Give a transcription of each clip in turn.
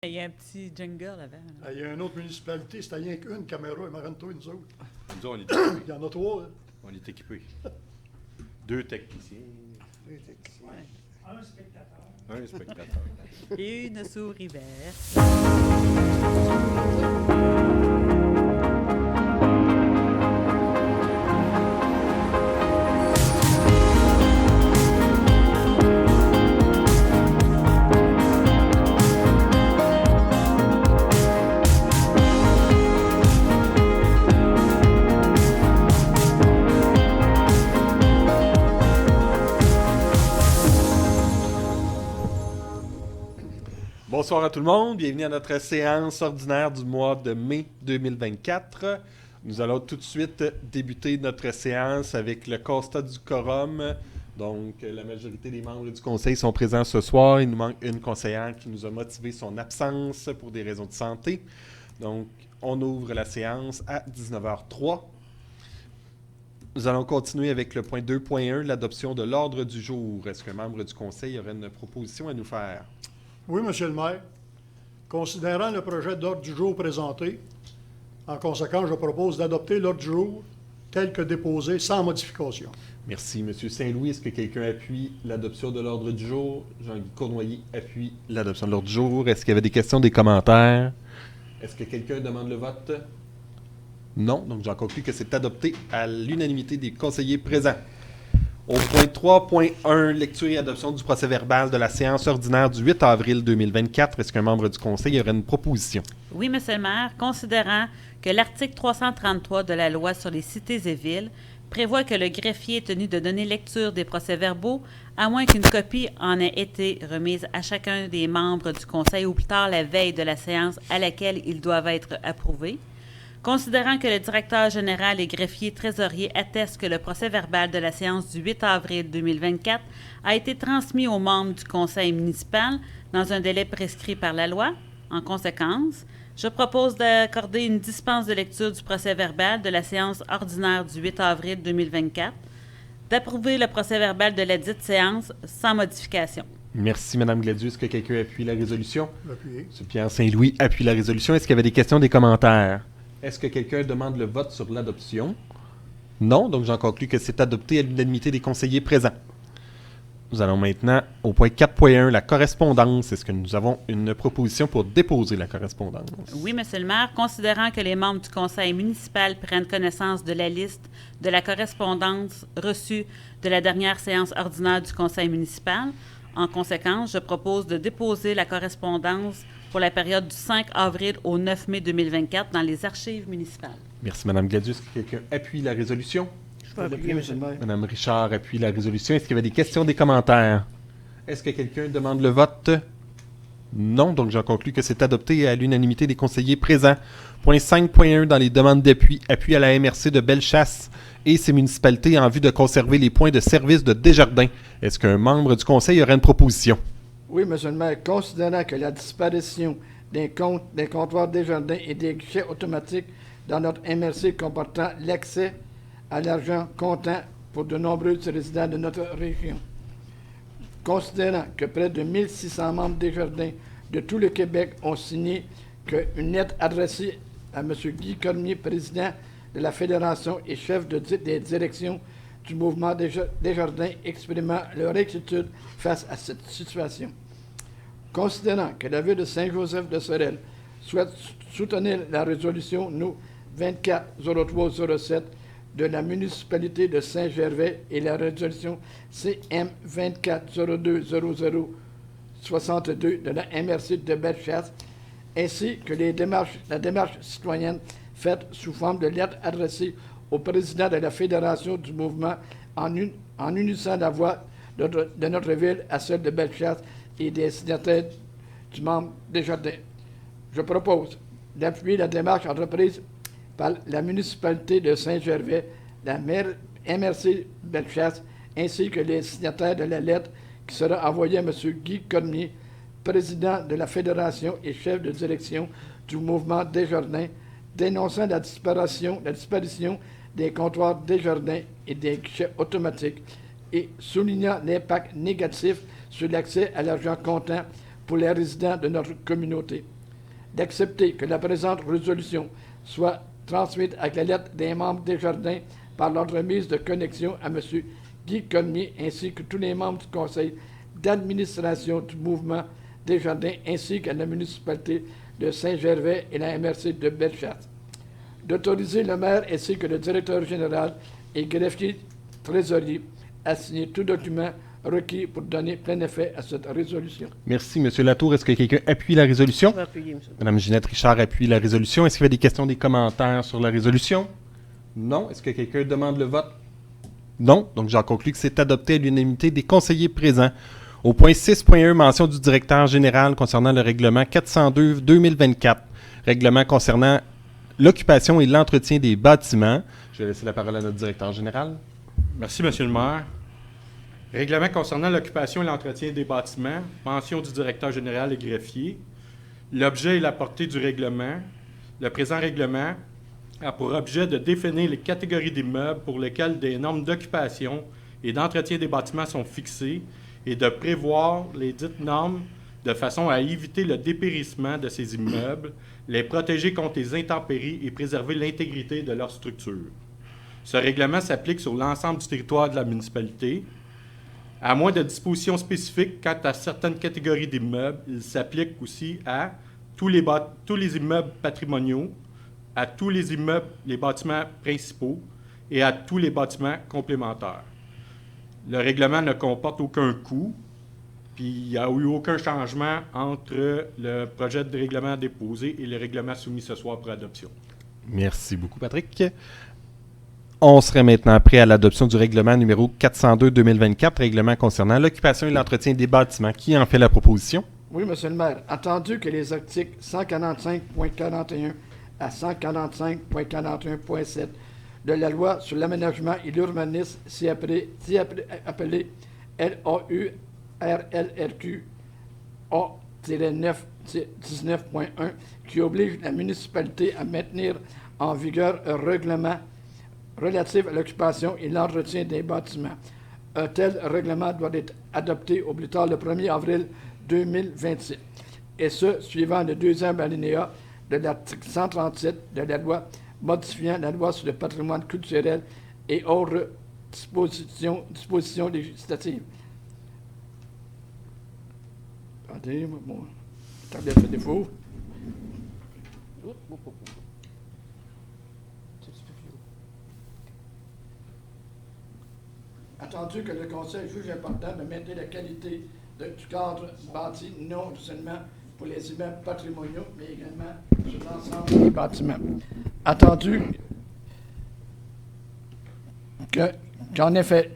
Il y a un petit jungle avant. Il y a une autre municipalité, c'était rien qu'une caméra, il m'en toi nous autres. Nous, on est équipés. Il y en a trois. On est équipés. Deux techniciens. Un spectateur. Un spectateur. Et une souris verte. Bonsoir à tout le monde, bienvenue à notre séance ordinaire du mois de mai 2024. Nous allons tout de suite débuter notre séance avec le constat du quorum. Donc, la majorité des membres du conseil sont présents ce soir. Il nous manque une conseillère qui nous a motivé son absence pour des raisons de santé. Donc, on ouvre la séance à 19h03. Nous allons continuer avec le point 2.1, l'adoption de l'ordre du jour. Est-ce qu'un membre du conseil aurait une proposition à nous faire? Oui, Monsieur le maire. Considérant le projet d'ordre du jour présenté, en conséquence, je propose d'adopter l'ordre du jour tel que déposé sans modification. Merci, M. Saint-Louis. Est-ce que quelqu'un appuie l'adoption de l'ordre du jour? Jean-Guy Cournoyer appuie l'adoption de l'ordre du jour. Est-ce qu'il y avait des questions, des commentaires? Est-ce que quelqu'un demande le vote? Non. Donc, j'en conclus que c'est adopté à l'unanimité des conseillers présents. Au point 3.1, lecture et adoption du procès-verbal de la séance ordinaire du 8 avril 2024. Est-ce qu'un membre du conseil aurait une proposition? Oui, Monsieur le maire, considérant que l'article 333 de la loi sur les cités et villes prévoit que le greffier est tenu de donner lecture des procès-verbaux, à moins qu'une copie en ait été remise à chacun des membres du conseil ou plus tard la veille de la séance à laquelle ils doivent être approuvés. Considérant que le directeur général et greffier trésorier attestent que le procès-verbal de la séance du 8 avril 2024 a été transmis aux membres du conseil municipal dans un délai prescrit par la loi, en conséquence, je propose d'accorder une dispense de lecture du procès-verbal de la séance ordinaire du 8 avril 2024, d'approuver le procès-verbal de la dite séance sans modification. Merci, Mme Gladieux. Est-ce que quelqu'un appuie la résolution? Appuyé. M. Pierre Saint-Louis appuie la résolution. Est-ce qu'il y avait des questions, des commentaires? Est-ce que quelqu'un demande le vote sur l'adoption? Non, donc j'en conclus que c'est adopté à l'unanimité des conseillers présents. Nous allons maintenant au point 4.1, la correspondance. Est-ce que nous avons une proposition pour déposer la correspondance? Oui, Monsieur le maire, considérant que les membres du conseil municipal prennent connaissance de la liste de la correspondance reçue de la dernière séance ordinaire du conseil municipal, en conséquence, je propose de déposer la correspondance pour la période du 5 avril au 9 mai 2024 dans les archives municipales. Merci, Mme Gladieux. Est-ce que quelqu'un appuie la résolution? Je peux appuyer, M. le maire. Mme Richard appuie la résolution. Est-ce qu'il y avait des questions, des commentaires? Est-ce que quelqu'un demande le vote? Non, donc j'en conclus que c'est adopté à l'unanimité des conseillers présents. Point 5.1 dans les demandes d'appui. Appui à la MRC de Bellechasse et ses municipalités en vue de conserver les points de service de Desjardins. Est-ce qu'un membre du conseil aurait une proposition? Oui, M. le maire, considérant que la disparition des comptoirs Desjardins et des guichets automatiques dans notre MRC comportant l'accès à l'argent comptant pour de nombreux résidents de notre région. Considérant que près de 1600 membres Desjardins de tout le Québec ont signé une lettre adressée à M. Guy Cormier, président de la Fédération et chef des directions du mouvement Desjardins, exprimant leur inquiétude face à cette situation. Considérant que la ville de Saint-Joseph-de-Sorel souhaite soutenir la résolution No. 240307 de la municipalité de Saint-Gervais et la résolution CM 24020062 de la MRC de Bellechasse, ainsi que la démarche citoyenne faite sous forme de lettre adressée au président de la Fédération du mouvement en unissant la voix de notre ville à celle de Bellechasse et des signataires du membre Desjardins. Je propose d'appuyer la démarche entreprise par la municipalité de Saint-Gervais, la MRC Bellechasse, ainsi que les signataires de la lettre qui sera envoyée à M. Guy Cormier, président de la Fédération et chef de direction du mouvement Desjardins, dénonçant la disparition des comptoirs Desjardins et des guichets automatiques et soulignant l'impact négatif sur l'accès à l'argent comptant pour les résidents de notre communauté. D'accepter que la présente résolution soit transmise avec la lettre des membres des Jardins par l'ordre de mise de connexion à M. Guy Cormier ainsi que tous les membres du conseil d'administration du mouvement des Jardins ainsi qu'à la municipalité de Saint-Gervais et la MRC de Bellechasse. D'autoriser le maire ainsi que le directeur général et greffier trésorier à signer tout document requis pour donner plein effet à cette résolution. Merci, M. Latour. Est-ce que quelqu'un appuie la résolution? Je vais appuyer, monsieur. Mme Ginette Richard appuie la résolution. Est-ce qu'il y a des questions, des commentaires sur la résolution? Non. Est-ce que quelqu'un demande le vote? Non. Donc, j'en conclus que c'est adopté à l'unanimité des conseillers présents. Au point 6.1, mention du directeur général concernant le règlement 402-2024, règlement concernant l'occupation et l'entretien des bâtiments. Je vais laisser la parole à notre directeur général. Merci, M. le maire. Règlement concernant l'occupation et l'entretien des bâtiments, mention du directeur général et greffier. L'objet et la portée du règlement. Le présent règlement a pour objet de définir les catégories d'immeubles pour lesquelles des normes d'occupation et d'entretien des bâtiments sont fixées et de prévoir les dites normes de façon à éviter le dépérissement de ces immeubles, les protéger contre les intempéries et préserver l'intégrité de leur structure. Ce règlement s'applique sur l'ensemble du territoire de la municipalité. À moins de dispositions spécifiques quant à certaines catégories d'immeubles, il s'applique aussi à tous les immeubles patrimoniaux, à tous les immeubles, les bâtiments principaux et à tous les bâtiments complémentaires. Le règlement ne comporte aucun coût, puis il n'y a eu aucun changement entre le projet de règlement déposé et le règlement soumis ce soir pour adoption. Merci beaucoup, Patrick. On serait maintenant prêt à l'adoption du règlement numéro 402-2024, règlement concernant l'occupation et l'entretien des bâtiments. Qui en fait la proposition? Oui, M. le maire. Attendu que les articles 145.41 à 145.41.7 de la loi sur l'aménagement et l'urbanisme, si appelé LAURLRQ A-9-19.1, qui oblige la municipalité à maintenir en vigueur un règlement relatif à l'occupation et l'entretien des bâtiments. Un tel règlement doit être adopté au plus tard le 1er avril 2027, et ce, suivant le deuxième alinéa de l'article 137 de la loi modifiant la loi sur le patrimoine culturel et autres dispositions législatives. Attendez, mon tablette fait défaut. Attendu que le Conseil juge important de maintenir la qualité du cadre bâti, non seulement pour les immeubles patrimoniaux, mais également sur l'ensemble des bâtiments. Attendu qu'en effet,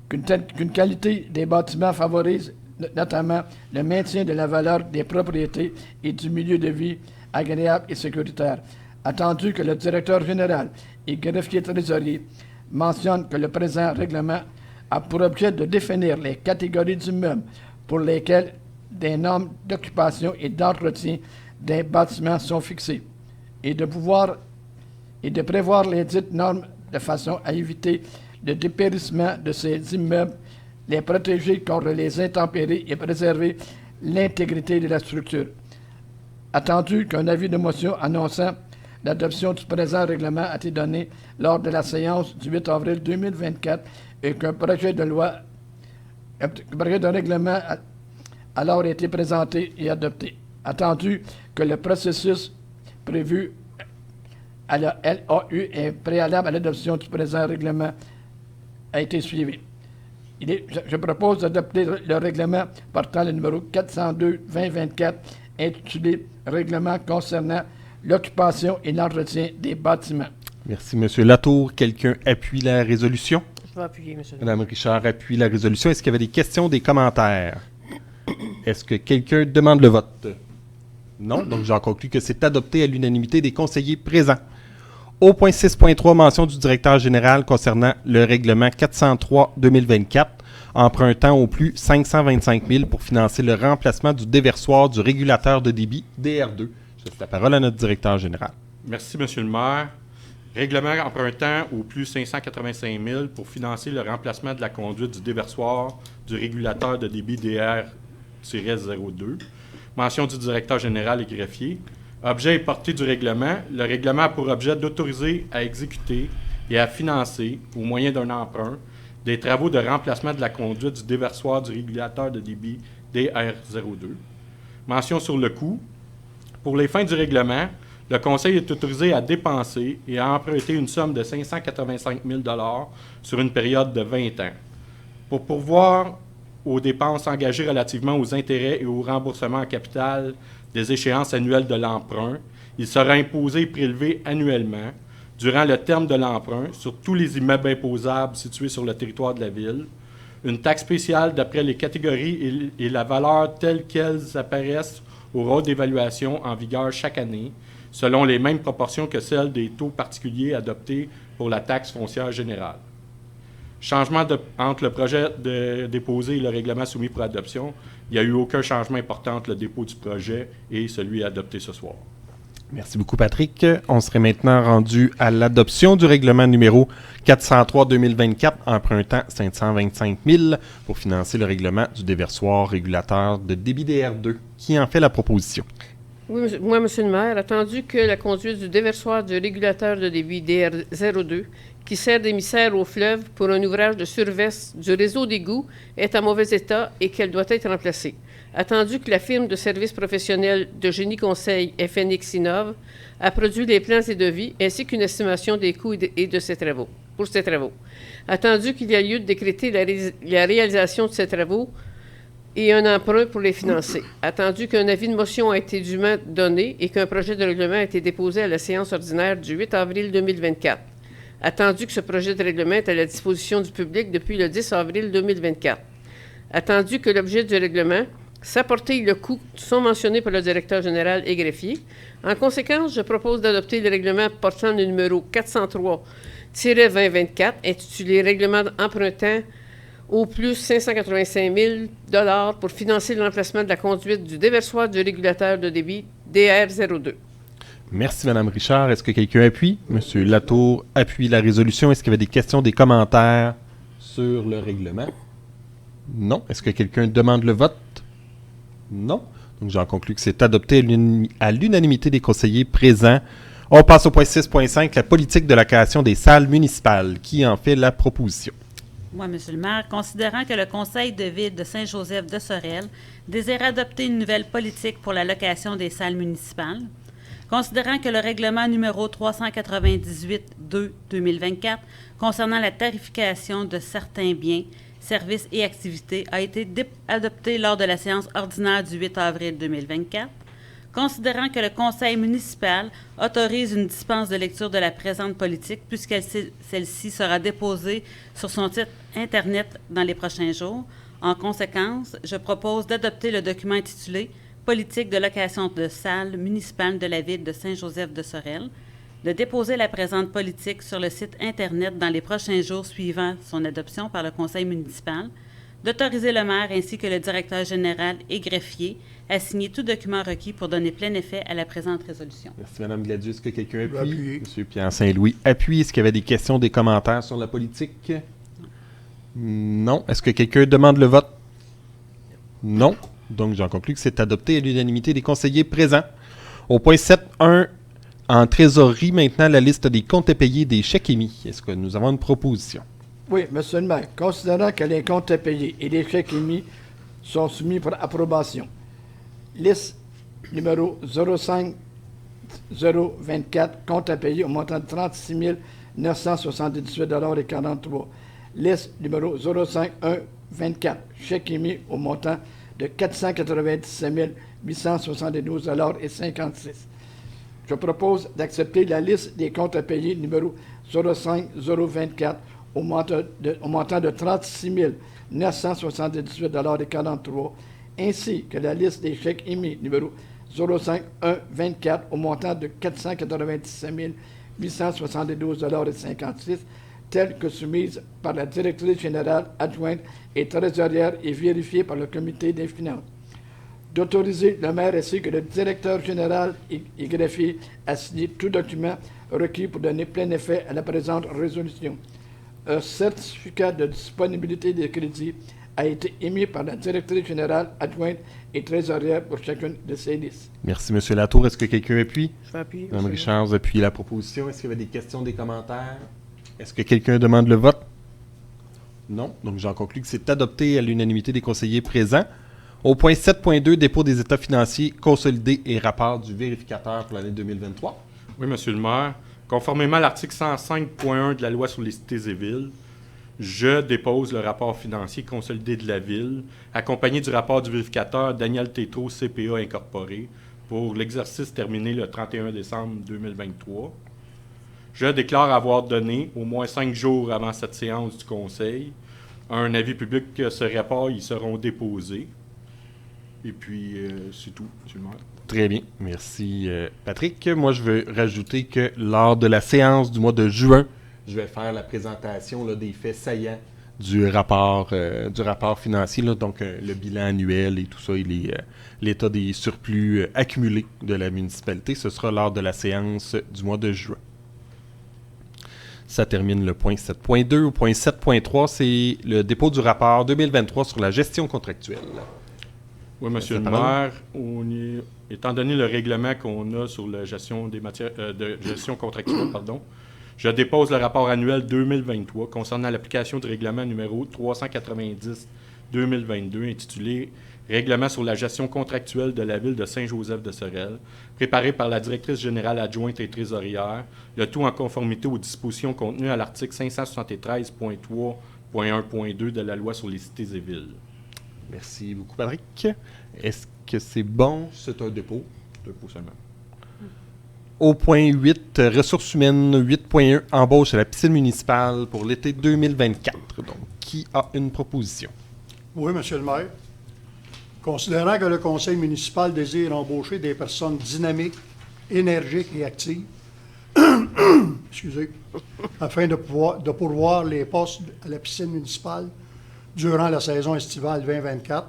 qu'une qualité des bâtiments favorise notamment le maintien de la valeur des propriétés et du milieu de vie agréable et sécuritaire. Attendu que le directeur général et greffier trésorier mentionne que le présent règlement a pour objet de définir les catégories d'immeubles pour lesquelles des normes d'occupation et d'entretien des bâtiments sont fixées et de prévoir les dites normes de façon à éviter le dépérissement de ces immeubles, les protéger contre les intempéries et préserver l'intégrité de la structure. Attendu qu'un avis de motion annonçant l'adoption du présent règlement a été donné lors de la séance du 8 avril 2024 et qu'un projet de règlement a alors été présenté et adopté. Attendu que le processus prévu à la LAU et préalable à l'adoption du présent règlement a été suivi. Je propose d'adopter le règlement portant le numéro 402-2024 intitulé « Règlement concernant l'occupation et l'entretien des bâtiments ». Merci, M. Latour. Quelqu'un appuie la résolution? Je vais appuyer, monsieur. Mme Richard appuie la résolution. Est-ce qu'il y avait des questions, des commentaires? Est-ce que quelqu'un demande le vote? Non. Donc, j'en conclus que c'est adopté à l'unanimité des conseillers présents. Au point 6.3, mention du directeur général concernant le règlement 403-2024, empruntant au plus 525 000 pour financer le remplacement du déversoir du régulateur de débit DR2. Je laisse la parole à notre directeur général. Merci, M. le maire. Règlement empruntant au plus 585 000 pour financer le remplacement de la conduite du déversoir du régulateur de débit DR-02. Mention du directeur général et greffier. Objet et portée du règlement. Le règlement a pour objet d'autoriser à exécuter et à financer, au moyen d'un emprunt, des travaux de remplacement de la conduite du déversoir du régulateur de débit DR-02. Mention sur le coût. Pour les fins du règlement, le Conseil est autorisé à dépenser et à emprunter une somme de 585 000 $ sur une période de 20 ans. Pour pourvoir aux dépenses engagées relativement aux intérêts et au remboursement en capital des échéances annuelles de l'emprunt, il sera imposé et prélevé annuellement, durant le terme de l'emprunt, sur tous les immeubles imposables situés sur le territoire de la Ville, une taxe spéciale d'après les catégories et la valeur telles qu'elles apparaissent au rôle d'évaluation en vigueur chaque année, selon les mêmes proportions que celles des taux particuliers adoptés pour la taxe foncière générale. Changement entre le projet déposé et le règlement soumis pour adoption. Il n'y a eu aucun changement important entre le dépôt du projet et celui adopté ce soir. Merci beaucoup, Patrick. On serait maintenant rendu à l'adoption du règlement numéro 403-2024, empruntant 525 000 pour financer le règlement du déversoir régulateur de débit DR2. Qui en fait la proposition? Oui, moi, Monsieur le maire, attendu que la conduite du déversoir du régulateur de débit DR02, qui sert d'émissaire au fleuve pour un ouvrage de surveste du réseau d'égouts, est en mauvais état et qu'elle doit être remplacée. Attendu que la firme de services professionnels de génie conseil FNX Innov a produit les plans et devis ainsi qu'une estimation des coûts et de ces travaux, pour ces travaux. Attendu qu'il y a lieu de décréter la réalisation de ces travaux et un emprunt pour les financer. Attendu qu'un avis de motion a été dûment donné et qu'un projet de règlement a été déposé à la séance ordinaire du 8 avril 2024. Attendu que ce projet de règlement est à la disposition du public depuis le 10 avril 2024. Attendu que l'objet du règlement, sa portée et le coût sont mentionnés par le directeur général et greffier. En conséquence, je propose d'adopter le règlement portant le numéro 403-2024, intitulé « Règlement empruntant au plus 585 000 $ pour financer le remplacement de la conduite du déversoir du régulateur de débit DR02. » Merci, Mme Richard. Est-ce que quelqu'un appuie? M. Latour appuie la résolution. Est-ce qu'il y avait des questions, des commentaires sur le règlement? Non. Est-ce que quelqu'un demande le vote? Non. Donc, j'en conclus que c'est adopté à l'unanimité des conseillers présents. On passe au point 6.5, la politique de location des salles municipales. Qui en fait la proposition? Moi, M. le maire, considérant que le Conseil de ville de Saint-Joseph de Sorel désire adopter une nouvelle politique pour la location des salles municipales, considérant que le règlement numéro 398-2-2024 concernant la tarification de certains biens, services et activités a été adopté lors de la séance ordinaire du 8 avril 2024, considérant que le Conseil municipal autorise une dispense de lecture de la présente politique puisque celle-ci sera déposée sur son site Internet dans les prochains jours. En conséquence, je propose d'adopter le document intitulé « Politique de location de salles municipales de la ville de Saint-Joseph de Sorel », de déposer la présente politique sur le site Internet dans les prochains jours suivant son adoption par le Conseil municipal, d'autoriser le maire ainsi que le directeur général et greffier à signer tout document requis pour donner plein effet à la présente résolution. Merci, Mme Gladius. Est-ce que quelqu'un appuie? Appuyer. M. Pierre Saint-Louis appuie. Est-ce qu'il y avait des questions, des commentaires sur la politique? Non. Est-ce que quelqu'un demande le vote? Non. Donc, j'en conclus que c'est adopté à l'unanimité des conseillers présents. Au point 7.1, en trésorerie, maintenant, la liste des comptes à payer des chèques émis. Est-ce que nous avons une proposition? Oui, Monsieur le maire, considérant que les comptes à payer et les chèques émis sont soumis pour approbation, liste numéro 05024, compte à payer au montant de 36 978,43 $. Liste numéro 05124, chèque émis au montant de 497 872,56 $. Je propose d'accepter la liste des comptes à payer numéro 05024 au montant de 36 978,43 $, ainsi que la liste des chèques émis numéro 05124 au montant de 497 872,56 $, telles que soumises par la directrice générale adjointe et trésorière et vérifiées par le comité des finances. d'autoriser le maire ainsi que le directeur général et greffier à signer tout document requis pour donner plein effet à la présente résolution. Un certificat de disponibilité des crédits a été émis par la directrice générale adjointe et trésorière pour chacune de ces listes. Merci, M. Latour. Est-ce que quelqu'un appuie? Je vais appuyer. Mme Richard, vous appuyez la proposition. Est-ce qu'il y avait des questions, des commentaires? Est-ce que quelqu'un demande le vote? Non. Donc, j'en conclus que c'est adopté à l'unanimité des conseillers présents. Au point 7.2, dépôt des états financiers consolidés et rapport du vérificateur pour l'année 2023. Oui, Monsieur le maire. Conformément à l'article 105.1 de la loi sur les cités et villes, je dépose le rapport financier consolidé de la ville, accompagné du rapport du vérificateur Daniel Tétrault, CPA Incorporé, pour l'exercice terminé le 31 décembre 2023. Je déclare avoir donné, au moins 5 jours avant cette séance du Conseil, un avis public que ce rapport y seront déposés. Et puis, c'est tout, Monsieur le maire. Très bien. Merci, Patrick. Moi, je veux rajouter que lors de la séance du mois de juin, je vais faire la présentation là, des faits saillants du rapport financier, là, donc le bilan annuel et tout ça, et l'état des surplus accumulés de la municipalité. Ce sera lors de la séance du mois de juin. Ça termine le point 7.2. Au point 7.3, c'est le dépôt du rapport 2023 sur la gestion contractuelle. Oui, Monsieur le maire, étant donné le règlement qu'on a sur la gestion des matières de gestion contractuelle, je dépose le rapport annuel 2023 concernant l'application du règlement numéro 390-2022 intitulé « Règlement sur la gestion contractuelle de la ville de Saint-Joseph-de-Sorel », préparé par la directrice générale adjointe et trésorière, le tout en conformité aux dispositions contenues à l'article 573.3.1.2 de la loi sur les cités et villes. Merci beaucoup, Patrick. Est-ce que c'est bon? C'est un dépôt. Dépôt seulement. Au point 8, ressources humaines, 8.1, embauche à la piscine municipale pour l'été 2024. Donc, qui a une proposition? Oui, Monsieur le maire. Considérant que le conseil municipal désire embaucher des personnes dynamiques, énergiques et actives, excusez, afin de pourvoir les postes à la piscine municipale durant la saison estivale 2024,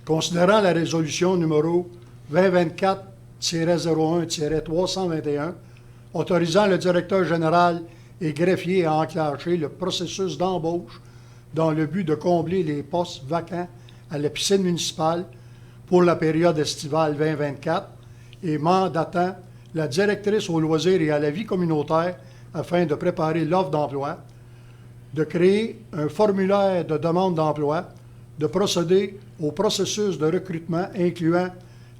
considérant la résolution numéro 2024-01-321, autorisant le directeur général et greffier à enclencher le processus d'embauche dans le but de combler les postes vacants à la piscine municipale pour la période estivale 2024 et mandatant la directrice aux loisirs et à la vie communautaire afin de préparer l'offre d'emploi, de créer un formulaire de demande d'emploi, de procéder au processus de recrutement incluant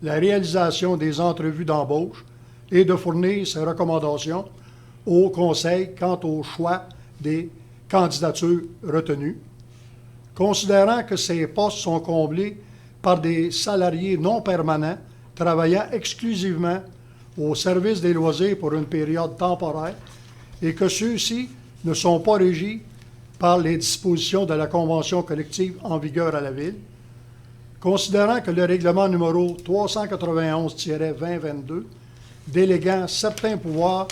la réalisation des entrevues d'embauche et de fournir ses recommandations au Conseil quant au choix des candidatures retenues. Considérant que ces postes sont comblés par des salariés non permanents travaillant exclusivement au service des loisirs pour une période temporaire et que ceux-ci ne sont pas régis par les dispositions de la convention collective en vigueur à la Ville, considérant que le règlement numéro 391-2022, déléguant certains pouvoirs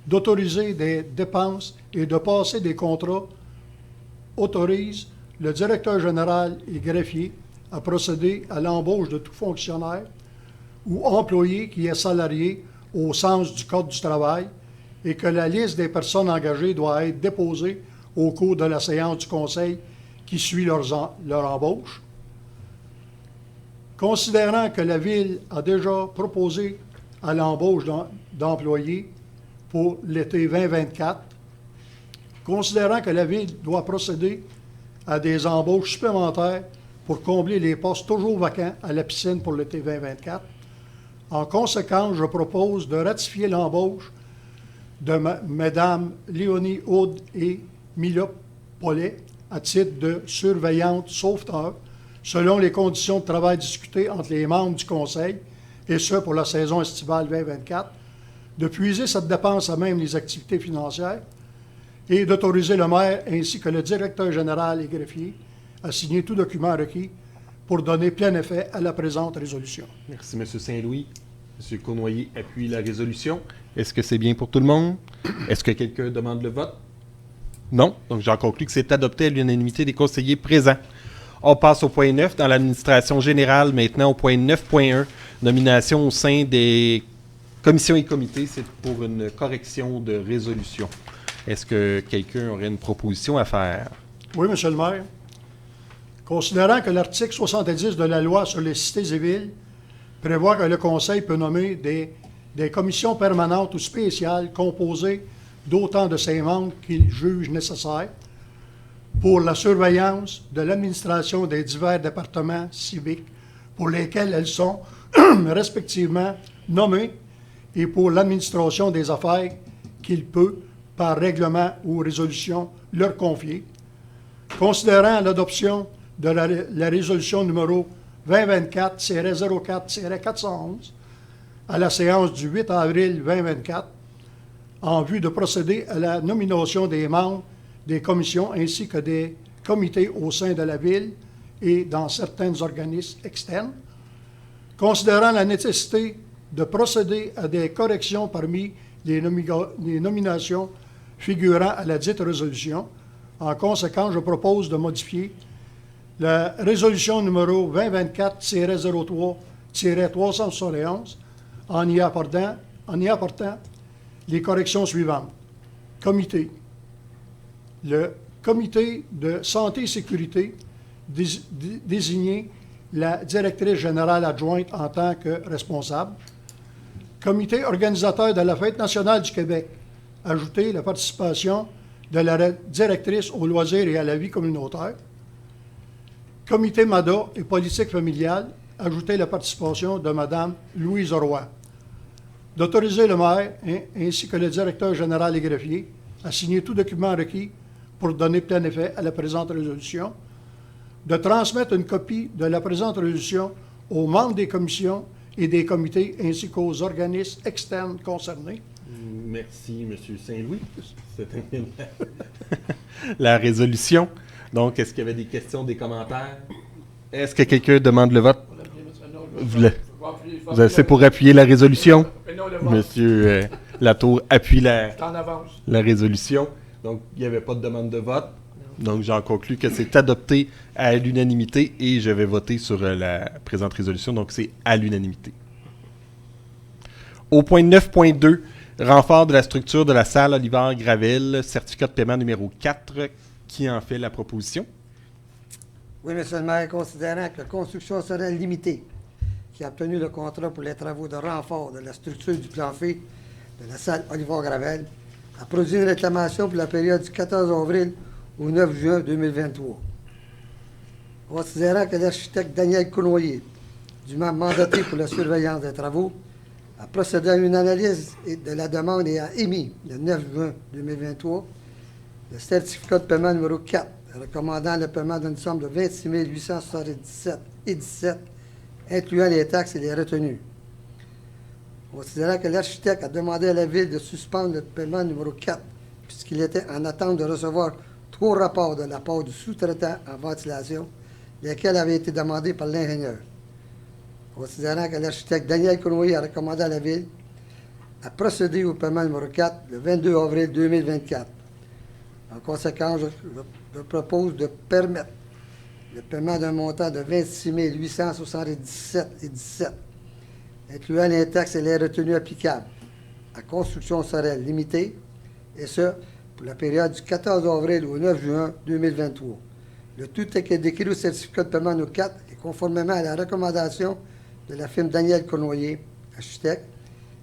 d'autoriser des dépenses et de passer des contrats, autorise le directeur général et greffier à procéder à l'embauche de tout fonctionnaire ou employé qui est salarié au sens du Code du travail et que la liste des personnes engagées doit être déposée au cours de la séance du Conseil qui suit leur embauche. Considérant que la Ville a déjà proposé à l'embauche d'employés pour l'été 2024, considérant que la Ville doit procéder à des embauches supplémentaires pour combler les postes toujours vacants à la piscine pour l'été 2024, en conséquence, je propose de ratifier l'embauche de Mme Léonie Aude et Mila Paulet à titre de surveillante sauveteur selon les conditions de travail discutées entre les membres du Conseil, et ce pour la saison estivale 2024, de puiser cette dépense à même les activités financières et d'autoriser le maire ainsi que le directeur général et greffier à signer tout document requis pour donner plein effet à la présente résolution. Merci, M. Saint-Louis. M. Cournoyer appuie la résolution. Est-ce que c'est bien pour tout le monde? Est-ce que quelqu'un demande le vote? Non. Donc, j'en conclus que c'est adopté à l'unanimité des conseillers présents. On passe au point 9 dans l'administration générale, maintenant au point 9.1, nomination au sein des commissions et comités. C'est pour une correction de résolution. Est-ce que quelqu'un aurait une proposition à faire? Oui, Monsieur le maire. Considérant que l'article 70 de la loi sur les cités et villes prévoit que le Conseil peut nommer des commissions permanentes ou spéciales composées d'autant de ses membres qu'il juge nécessaire pour la surveillance de l'administration des divers départements civiques pour lesquels elles sont respectivement nommées et pour l'administration des affaires qu'il peut, par règlement ou résolution, leur confier. Considérant l'adoption de la résolution numéro 2024-04-411 à la séance du 8 avril 2024 en vue de procéder à la nomination des membres des commissions ainsi que des comités au sein de la ville et dans certains organismes externes. Considérant la nécessité de procéder à des corrections parmi les nominations figurant à la dite résolution, en conséquence, je propose de modifier la résolution numéro 2024-03-371 en y apportant les corrections suivantes. Comité. Le comité de santé et sécurité désigner la directrice générale adjointe en tant que responsable. Comité organisateur de la Fête nationale du Québec. Ajouter la participation de la directrice aux loisirs et à la vie communautaire. Comité MADA et politique familiale, ajouter la participation de Mme Louise Roy. D'autoriser le maire ainsi que le directeur général et greffier à signer tout document requis pour donner plein effet à la présente résolution. De transmettre une copie de la présente résolution aux membres des commissions et des comités ainsi qu'aux organismes externes concernés. Merci, M. Saint-Louis. La résolution. Donc, est-ce qu'il y avait des questions, des commentaires? Est-ce que quelqu'un demande le vote? Vous avez fait pour appuyer la résolution? Monsieur Latour appuie la résolution. Donc, il n'y avait pas de demande de vote. Donc, j'en conclus que c'est adopté à l'unanimité et je vais voter sur la présente résolution. Donc, c'est à l'unanimité. Au point 9.2, renfort de la structure de la salle Olivier-Gravel, certificat de paiement numéro 4. Qui en fait la proposition? Oui, Monsieur le maire, considérant que la construction serait limitée, qui a obtenu le contrat pour les travaux de renfort de la structure du plancher de la salle Olivier-Gravel, a produit une réclamation pour la période du 14 avril au 9 juin 2023. Considérant que l'architecte Daniel Cournoyer, dûment mandaté pour la surveillance des travaux, a procédé à une analyse de la demande et a émis, le 9 juin 2023, le certificat de paiement numéro 4, recommandant le paiement d'une somme de 26 877,17, incluant les taxes et les retenues. Considérant que l'architecte a demandé à la Ville de suspendre le paiement numéro 4, puisqu'il était en attente de recevoir 3 rapports de la part du sous-traitant en ventilation, lesquels avaient été demandés par l'ingénieur. Considérant que l'architecte Daniel Cournoyer a recommandé à la Ville à procéder au paiement numéro 4 le 22 avril 2024. En conséquence, je propose de permettre le paiement d'un montant de 26 877,17, incluant les taxes et les retenues applicables à construction serait limitée, et ce, pour la période du 14 avril au 9 juin 2023. Le tout est décrit au certificat de paiement numéro 4 et conformément à la recommandation de la firme Daniel Cournoyer, architecte,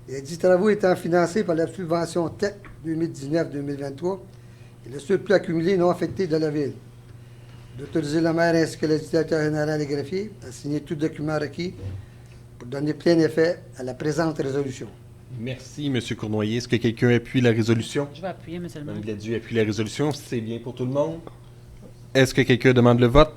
les 10 travaux étant financés par la subvention TEC 2019-2023 et le surplus accumulé non affecté de la Ville. D'autoriser le maire ainsi que le directeur général et greffier à signer tout document requis pour donner plein effet à la présente résolution. Merci, M. Cournoyer. Est-ce que quelqu'un appuie la résolution? Je vais appuyer, M. le maire. Mme Gladu appuie la résolution. C'est bien pour tout le monde. Est-ce que quelqu'un demande le vote?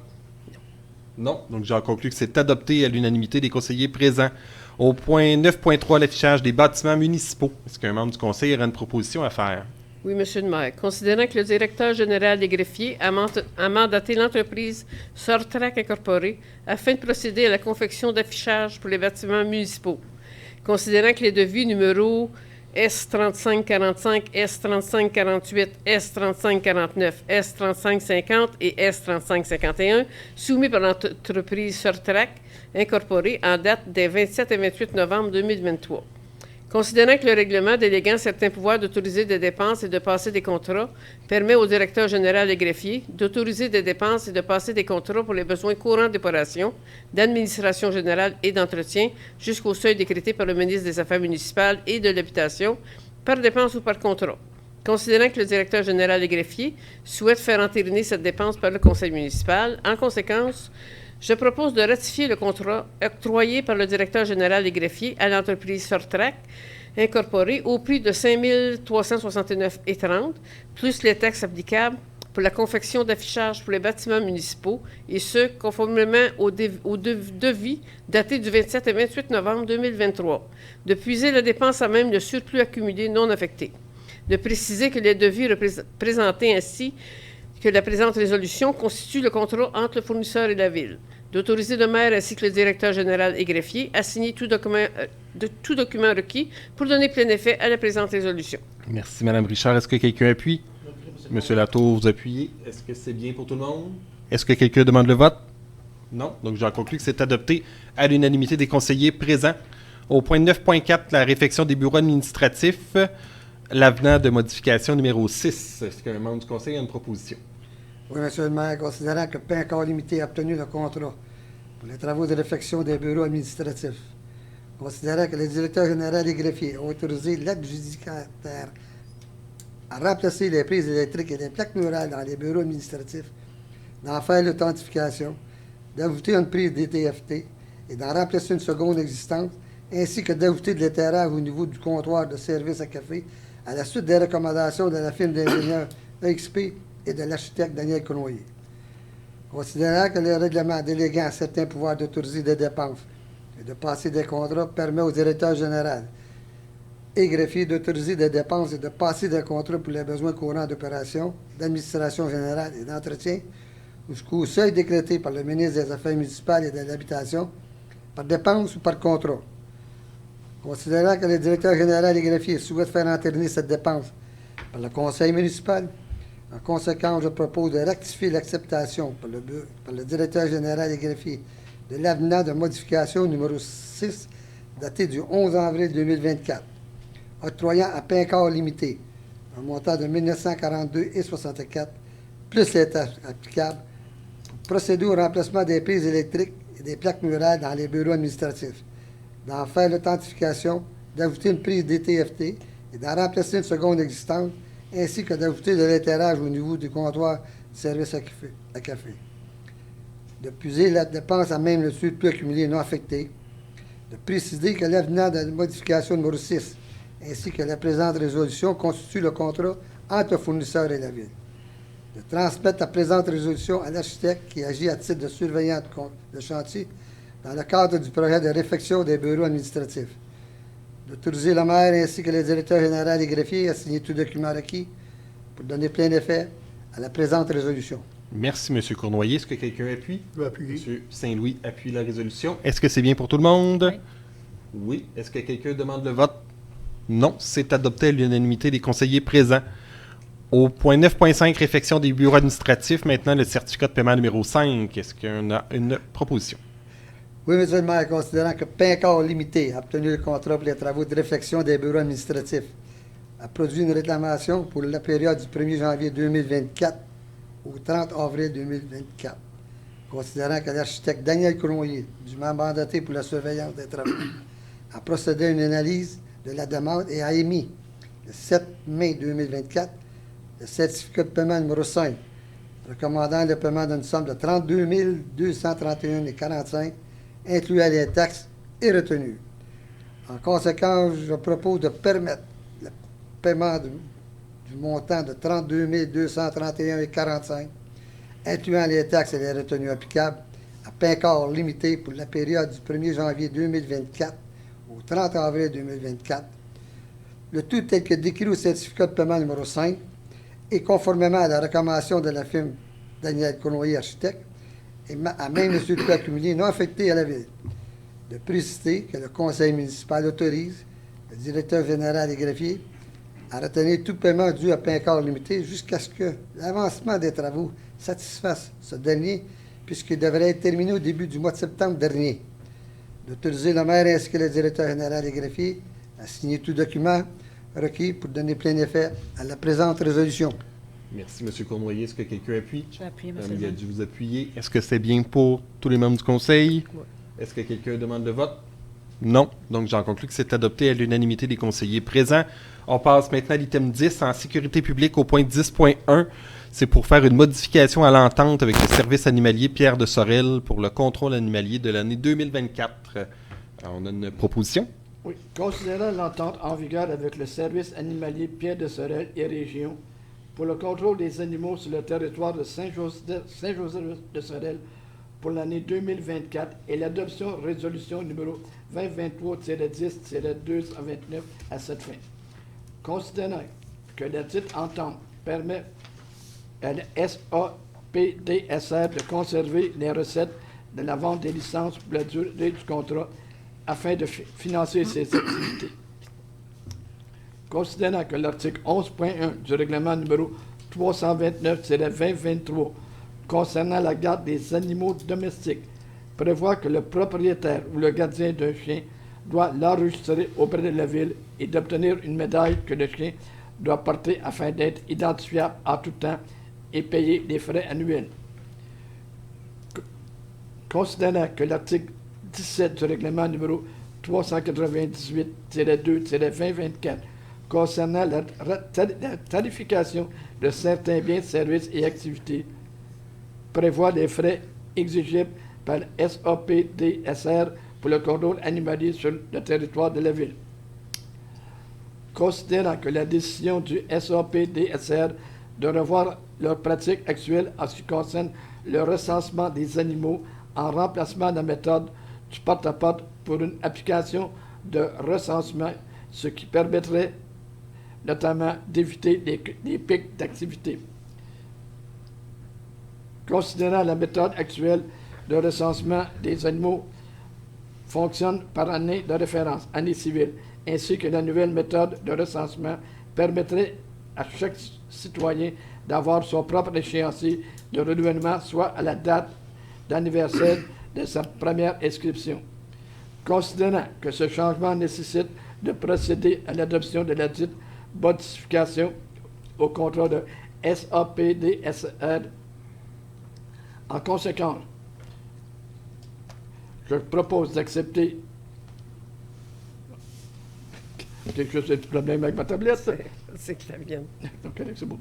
Non. Donc, j'en conclus que c'est adopté à l'unanimité des conseillers présents. Au point 9.3, l'affichage des bâtiments municipaux. Est-ce qu'un membre du conseil aurait une proposition à faire? Oui, Monsieur le maire. Considérant que le directeur général des greffiers a mandaté l'entreprise Sortrac Incorporée afin de procéder à la confection d'affichages pour les bâtiments municipaux. Considérant que les devis numéro S3545, S3548, S3549, S3550 et S3551, soumis par l'entreprise Sortrac Incorporée en date des 27 et 28 novembre 2023. Considérant que le règlement déléguant certains pouvoirs d'autoriser des dépenses et de passer des contrats permet au directeur général et greffier d'autoriser des dépenses et de passer des contrats pour les besoins courants d'opération, d'administration générale et d'entretien jusqu'au seuil décrété par le ministre des Affaires municipales et de l'Habitation, par dépense ou par contrat. Considérant que le directeur général et greffier souhaite faire entériner cette dépense par le conseil municipal, en conséquence, je propose de ratifier le contrat octroyé par le directeur général et greffier à l'entreprise Sortrac Incorporée au prix de 5 369,30 plus les taxes applicables pour la confection d'affichages pour les bâtiments municipaux, et ce, conformément au devis daté du 27 et 28 novembre 2023, de puiser la dépense à même le surplus accumulé non affecté, de préciser que les devis présentés ainsi que la présente résolution constitue le contrat entre le fournisseur et la Ville, d'autoriser le maire ainsi que le directeur général et greffier à signer tout document requis pour donner plein effet à la présente résolution. Merci, Mme Richard. Est-ce que quelqu'un appuie? Monsieur Latour, vous appuyez. Est-ce que c'est bien pour tout le monde? Est-ce que quelqu'un demande le vote? Non. Donc, j'en conclus que c'est adopté à l'unanimité des conseillers présents. Au point 9.4, la réfection des bureaux administratifs, l'avenant de modification numéro 6. Est-ce qu'un membre du conseil a une proposition? Oui, Monsieur le maire, considérant que Pincor Limité a obtenu le contrat pour les travaux de réfection des bureaux administratifs, considérant que le directeur général et greffier a autorisé l'adjudicataire à remplacer les prises électriques et les plaques murales dans les bureaux administratifs, d'en faire l'authentification, d'ajouter une prise DTFT et d'en remplacer une seconde existante, ainsi que d'ajouter de l'éclairage au niveau du comptoir de service à café à la suite des recommandations de la firme d'ingénieurs EXP et de l'architecte Daniel Cournoyer. Considérant que le règlement déléguant certains pouvoirs d'autoriser des dépenses et de passer des contrats permet au directeur général et greffier d'autoriser des dépenses et de passer des contrats pour les besoins courants d'opération, d'administration générale et d'entretien jusqu'au seuil décrété par le ministre des Affaires municipales et de l'Habitation, par dépense ou par contrat. Considérant que le directeur général et greffier souhaite faire entériner cette dépense par le conseil municipal, en conséquence, je propose de rectifier l'acceptation par le directeur général et greffier de l'avenant de modification numéro 6, daté du 11 avril 2024, octroyant à Pincor Limité un montant de 1942,64 plus les taxes applicables pour procéder au remplacement des prises électriques et des plaques murales dans les bureaux administratifs, d'en faire l'authentification, d'ajouter une prise DTFT et d'en remplacer une seconde existante, ainsi que d'ajouter de l'éclairage au niveau du comptoir de service à café. De puiser la dépense à même le surplus accumulé non affecté. De préciser que l'avenant de modification numéro 6, ainsi que la présente résolution, constitue le contrat entre le fournisseur et la Ville. De transmettre la présente résolution à l'architecte qui agit à titre de surveillant de chantier dans le cadre du projet de réfection des bureaux administratifs. D'autoriser le maire ainsi que le directeur général et greffier à signer tout document requis pour donner plein effet à la présente résolution. Merci, M. Cournoyer. Est-ce que quelqu'un appuie? Je vais appuyer. M. Saint-Louis appuie la résolution. Est-ce que c'est bien pour tout le monde? Oui. Oui. Est-ce que quelqu'un demande le vote? Non. C'est adopté à l'unanimité des conseillers présents. Au point 9.5, réfection des bureaux administratifs, maintenant le certificat de paiement numéro 5. Est-ce qu'on a une proposition? Oui, Monsieur le maire, considérant que Pincor Limité a obtenu le contrat pour les travaux de réfection des bureaux administratifs, a produit une réclamation pour la période du 1er janvier 2024 au 30 avril 2024. Considérant que l'architecte Daniel Cournoyer, dûment mandaté pour la surveillance des travaux, a procédé à une analyse de la demande et a émis, le 7 mai 2024, le certificat de paiement numéro 5, recommandant le paiement d'une somme de 32 231,45 incluant les taxes et retenues. En conséquence, je propose de permettre le paiement du montant de 32 231,45, incluant les taxes et les retenues applicables, à Pincor Limité pour la période du 1er janvier 2024 au 30 avril 2024, le tout tel que décrit au certificat de paiement numéro 5 et conformément à la recommandation de la firme Daniel Cournoyer, architecte, et à même le surplus accumulé non affecté à la Ville. De préciser que le conseil municipal autorise le directeur général et greffier à retenir tout paiement dû à Pincor Limité jusqu'à ce que l'avancement des travaux satisfasse ce dernier, puisqu'il devrait être terminé au début du mois de septembre dernier. D'autoriser le maire ainsi que le directeur général et greffier à signer tout document requis pour donner plein effet à la présente résolution. Merci, M. Cournoyer. Est-ce que quelqu'un appuie? Je vais appuyer, Madame M. Gadieu, vous appuyez. Est-ce que c'est bien pour tous les membres du Conseil? Oui. Est-ce que quelqu'un demande le vote? Non. Donc, j'en conclus que c'est adopté à l'unanimité des conseillers présents. On passe maintenant à l'item 10 en sécurité publique au point 10.1. C'est pour faire une modification à l'entente avec le service animalier Pierre de Sorel pour le contrôle animalier de l'année 2024. Alors, on a une proposition? Oui. Considérant l'entente en vigueur avec le service animalier Pierre de Sorel et Région pour le contrôle des animaux sur le territoire de Saint-Joseph de Sorel pour l'année 2024 et l'adoption résolution numéro 2023-10-229 à cette fin. Considérant que la dite entente permet à la SAPDSR de conserver les recettes de la vente des licences pour la durée du contrat afin de financer ses activités. Considérant que l'article 11.1 du règlement numéro 329-2023 concernant la garde des animaux domestiques prévoit que le propriétaire ou le gardien d'un chien doit l'enregistrer auprès de la ville et d'obtenir une médaille que le chien doit porter afin d'être identifiable en tout temps et payer les frais annuels. Considérant que l'article 17 du règlement numéro 398-2-2024 concernant la tarification de certains biens, services et activités prévoit les frais exigibles par SAPDSR pour le contrôle animalier sur le territoire de la ville. Considérant que la décision du SAPDSR de revoir leurs pratiques actuelles en ce qui concerne le recensement des animaux en remplacement de la méthode du porte-à-porte pour une application de recensement, ce qui permettrait notamment d'éviter les pics d'activité. Considérant la méthode actuelle de recensement des animaux fonctionne par année de référence, année civile, ainsi que la nouvelle méthode de recensement permettrait à chaque citoyen d'avoir son propre échéancier de renouvellement, soit à la date d'anniversaire de sa première inscription. Considérant que ce changement nécessite de procéder à l'adoption de la dite modification au contrat de SAPDSR, en conséquence, je propose d'accepter. Quelque chose, c'est un problème avec ma tablette? C'est que ça vienne. OK, c'est beau.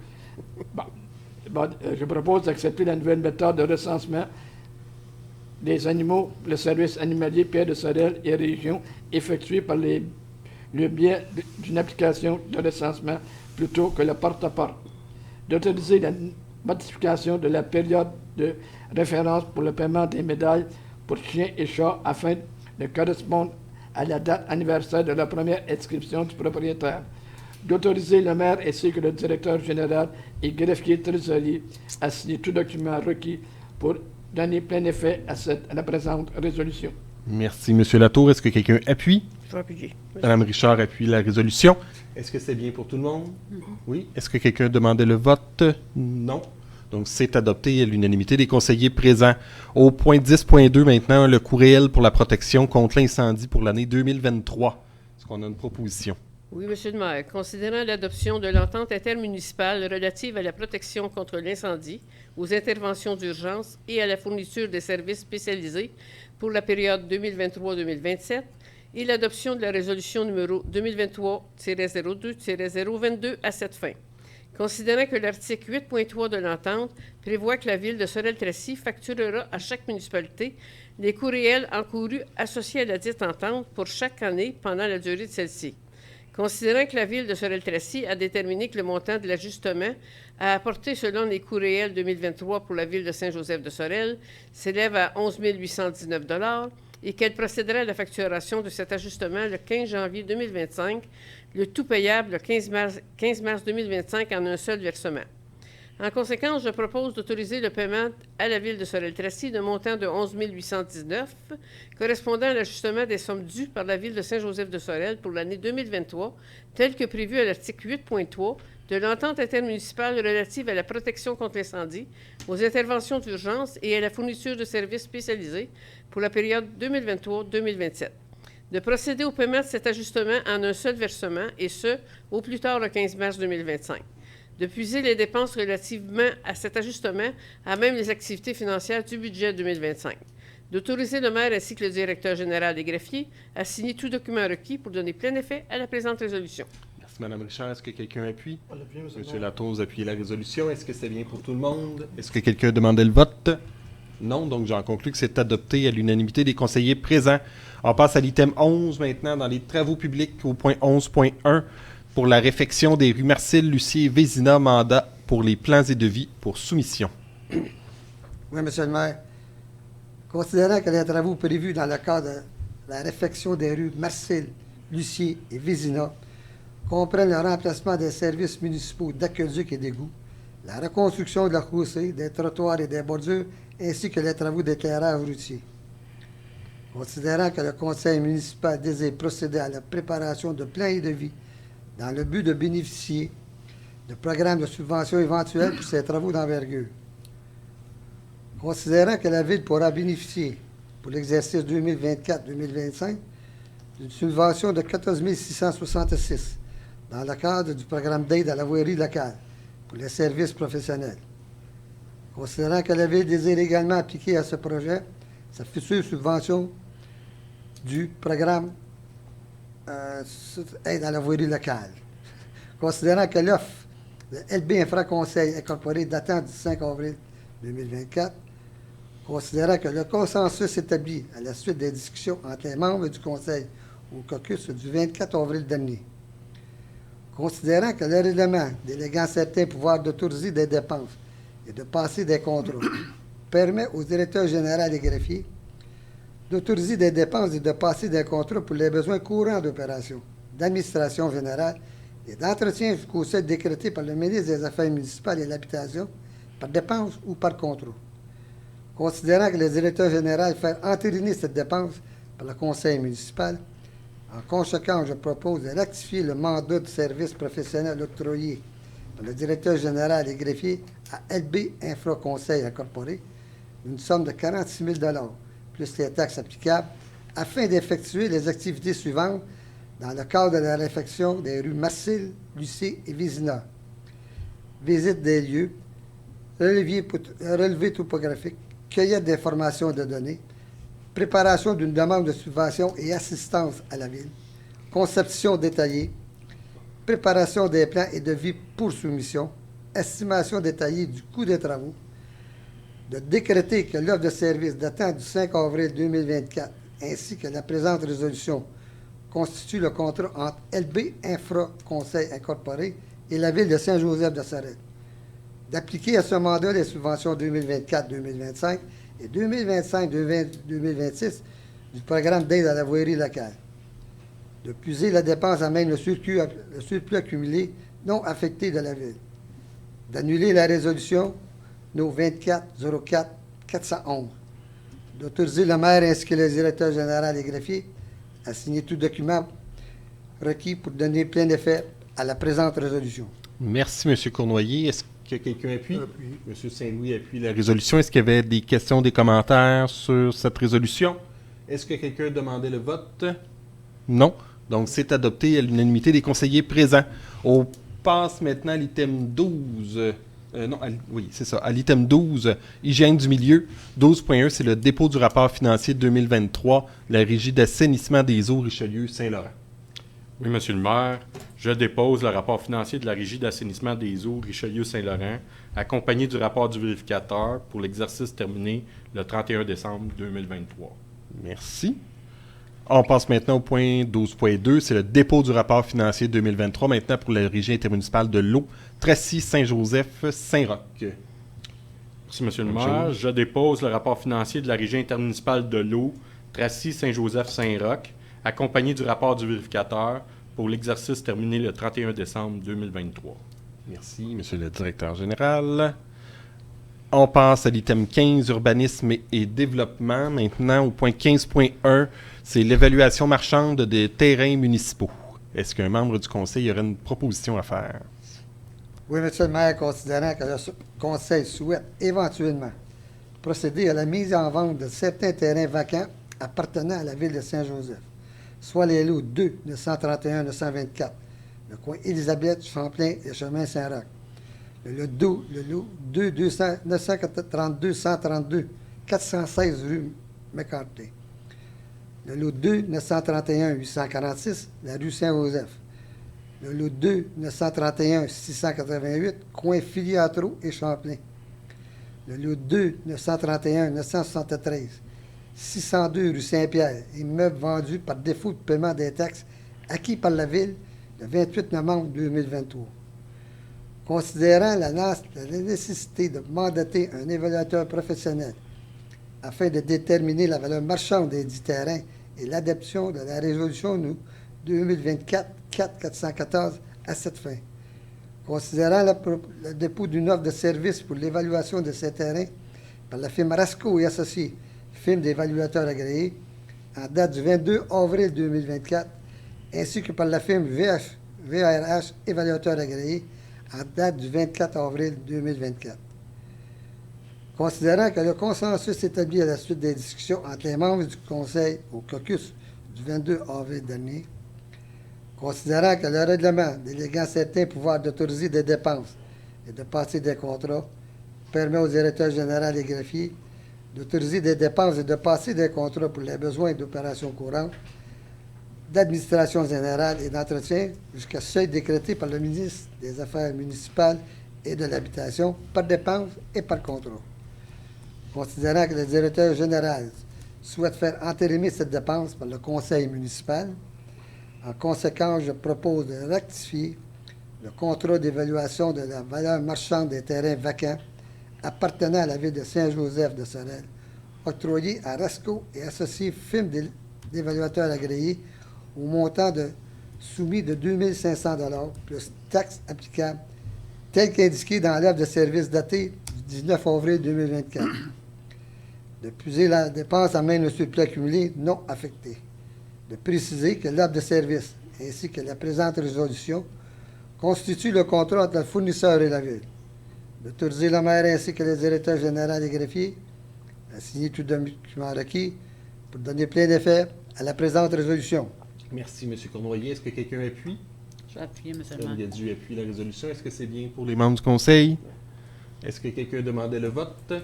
Bon, je propose d'accepter la nouvelle méthode de recensement des animaux, le service animalier Pierre de Sorel et Région, effectuée par le biais d'une application de recensement plutôt que le porte-à-porte. D'autoriser la modification de la période de référence pour le paiement des médailles pour chiens et chats afin de correspondre à la date anniversaire de la première inscription du propriétaire. D'autoriser le maire ainsi que le directeur général et greffier trésorier à signer tout document requis pour donner plein effet à la présente résolution. Merci, M. Latour. Est-ce que quelqu'un appuie? Je vais appuyer. Mme Richard appuie la résolution. Est-ce que c'est bien pour tout le monde? Oui. Est-ce que quelqu'un demandait le vote? Non. Donc, c'est adopté à l'unanimité des conseillers présents. Au point 10.2 maintenant, le courriel pour la protection contre l'incendie pour l'année 2023. Est-ce qu'on a une proposition? Oui, Monsieur le maire. Considérant l'adoption de l'entente intermunicipale relative à la protection contre l'incendie, aux interventions d'urgence et à la fourniture des services spécialisés pour la période 2023-2027 et l'adoption de la résolution numéro 2023-02-022 à cette fin. Considérant que l'article 8.3 de l'entente prévoit que la Ville de Sorel-Tracy facturera à chaque municipalité les courriels encourus associés à la dite entente pour chaque année pendant la durée de celle-ci. Considérant que la Ville de Sorel-Tracy a déterminé que le montant de l'ajustement à apporter selon les courriels 2023 pour la Ville de Saint-Joseph de Sorel s'élève à 11 819 $ et qu'elle procédera à la facturation de cet ajustement le 15 janvier 2025, le tout payable le 15 mars 2025 en un seul versement. En conséquence, je propose d'autoriser le paiement à la Ville de Sorel-Tracy d'un montant de 11 819, correspondant à l'ajustement des sommes dues par la Ville de Saint-Joseph-de-Sorel pour l'année 2023, tel que prévu à l'article 8.3 de l'entente intermunicipale relative à la protection contre l'incendie, aux interventions d'urgence et à la fourniture de services spécialisés pour la période 2023-2027. De procéder au paiement de cet ajustement en un seul versement, et ce, au plus tard le 15 mars 2025. De puiser les dépenses relativement à cet ajustement à même les activités financières du budget 2025. D'autoriser le maire ainsi que le directeur général des greffiers à signer tout document requis pour donner plein effet à la présente résolution. Merci, Mme Richard. Est-ce que quelqu'un appuie? M. Latour appuie la résolution. Est-ce que c'est bien pour tout le monde? Est-ce que quelqu'un demandait le vote? Non, donc j'en conclus que c'est adopté à l'unanimité des conseillers présents. On passe à l'item 11 maintenant dans les travaux publics au point 11.1 pour la réfection des rues Marcel, Lucier et Vézina, mandat pour les plans et devis pour soumission. Oui, Monsieur le maire. Considérant que les travaux prévus dans le cadre de la réfection des rues Marcel, Lucier et Vézina comprennent le remplacement des services municipaux d'aqueduc et d'égouts, la reconstruction de la chaussée, des trottoirs et des bordures, ainsi que les travaux d'éclairage routier. Considérant que le conseil municipal désire procéder à la préparation de plans et devis dans le but de bénéficier de programmes de subvention éventuels pour ces travaux d'envergure. Considérant que la Ville pourra bénéficier pour l'exercice 2024-2025 d'une subvention de 14 666 dans le cadre du programme d'aide à la voirie locale pour les services professionnels. Considérant que la Ville désire également appliquer à ce projet sa future subvention du programme aide à la voirie locale. Considérant que l'offre de LB Infra Conseil incorporé datant du 5 avril 2024, considérant que le consensus établi à la suite des discussions entre les membres du Conseil au caucus du 24 avril dernier, considérant que le règlement déléguant certains pouvoirs d'autoriser des dépenses et de passer des contrats permet au directeur général et greffier d'autoriser des dépenses et de passer des contrats pour les besoins courants d'opération, d'administration générale et d'entretien jusqu'au seuil décrété par le ministre des Affaires municipales et de l'Habitation par dépense ou par contrat. Considérant que le directeur général fait entériner cette dépense par le conseil municipal, en conséquence, je propose de rectifier le mandat de service professionnel octroyé par le directeur général et greffier à LB Infra Conseil incorporé d'une somme de 46 000 plus les taxes applicables, afin d'effectuer les activités suivantes dans le cadre de la réfection des rues Marcel, Lucier et Vézina. Visite des lieux, relevé topographique, cueillette d'informations et de données, préparation d'une demande de subvention et assistance à la Ville, conception détaillée, préparation des plans et devis pour soumission, estimation détaillée du coût des travaux, de décréter que l'offre de service datant du 5 avril 2024 ainsi que la présente résolution constitue le contrat entre LB Infra Conseil incorporé et la Ville de Saint-Joseph-de-Sorel, d'appliquer à ce mandat les subventions 2024-2025 et 2025-2026 du programme d'aide à la voirie locale, de puiser la dépense à même le surplus accumulé non affecté de la Ville, d'annuler la résolution No 24-04-411, d'autoriser le maire ainsi que le directeur général et greffier à signer tout document requis pour donner plein effet à la présente résolution. Merci, M. Cournoyer. Est-ce que quelqu'un appuie? M. Saint-Louis appuie la résolution. Est-ce qu'il y avait des questions, des commentaires sur cette résolution? Est-ce que quelqu'un demandait le vote? Non. Donc, c'est adopté à l'unanimité des conseillers présents. On passe maintenant à l'item 12. C'est ça. À l'item 12, hygiène du milieu. 12.1, c'est le dépôt du rapport financier 2023, la Régie d'assainissement des eaux Richelieu-Saint-Laurent. Oui, Monsieur le maire, je dépose le rapport financier de la Régie d'assainissement des eaux Richelieu-Saint-Laurent, accompagné du rapport du vérificateur pour l'exercice terminé le 31 décembre 2023. Merci. On passe maintenant au point 12.2, c'est le dépôt du rapport financier 2023, maintenant pour la Régie intermunicipale de l'eau, Tracy-Saint-Joseph-Saint-Roch. Merci, Monsieur le maire. Je dépose le rapport financier de la Régie intermunicipale de l'eau, Tracy-Saint-Joseph-Saint-Roch, accompagné du rapport du vérificateur pour l'exercice terminé le 31 décembre 2023. Merci, Monsieur le directeur général. On passe à l'item 15, urbanisme et développement. Maintenant, au point 15.1, c'est l'évaluation marchande des terrains municipaux. Est-ce qu'un membre du conseil aurait une proposition à faire? Oui, Monsieur le maire, considérant que le conseil souhaite éventuellement procéder à la mise en vente de certains terrains vacants appartenant à la ville de Saint-Joseph, soit les lots 2, 931, 924, le coin Élisabeth, Champlain et Chemin Saint-Roch. Le lot 2, 932, 132, 416 rue McCarthy. Le lot 2, 931, 846, la rue Saint-Joseph. Le lot 2, 931, 688, coin Filiatro et Champlain. Le lot 2, 931, 973, 602 rue Saint-Pierre, immeuble vendu par défaut de paiement des taxes acquis par la Ville le 28 novembre 2023. Considérant la nécessité de mandater un évaluateur professionnel afin de déterminer la valeur marchande des dix terrains et l'adoption de la résolution 2024-414 à cette fin. Considérant le dépôt d'une offre de service pour l'évaluation de ces terrains par la firme Rasco et Associés, firme d'évaluateurs agréés, en date du 22 avril 2024, ainsi que par la firme VRH évaluateurs agréés, en date du 24 avril 2024. Considérant que le consensus établi à la suite des discussions entre les membres du Conseil au caucus du 22 avril dernier, considérant que le règlement déléguant certains pouvoirs d'autoriser des dépenses et de passer des contrats permet au directeur général et greffier d'autoriser des dépenses et de passer des contrats pour les besoins d'opérations courantes, d'administration générale et d'entretien jusqu'à seuil décrété par le ministre des Affaires municipales et de l'Habitation par dépense et par contrat. Considérant que le directeur général souhaite faire entérimer cette dépense par le conseil municipal, en conséquence, je propose de rectifier le contrat d'évaluation de la valeur marchande des terrains vacants appartenant à la ville de Saint-Joseph de Sorel, octroyé à Rasco et associés firme d'évaluateurs agréés au montant soumis de 2 500 $ plus taxes applicables, tel qu'indiqué dans l'offre de service datée du 19 avril 2024. De puiser la dépense en main de surplus accumulé non affecté. De préciser que l'offre de service ainsi que la présente résolution constituent le contrat entre le fournisseur et la ville. D'autoriser le maire ainsi que le directeur général et greffier à signer tout document requis pour donner plein effet à la présente résolution. Merci, M. Cournoyer. Est-ce que quelqu'un appuie? Je vais appuyer, M. le maire. Il a dû appuyer la résolution. Est-ce que c'est bien pour les membres du conseil? Est-ce que quelqu'un demandait le vote?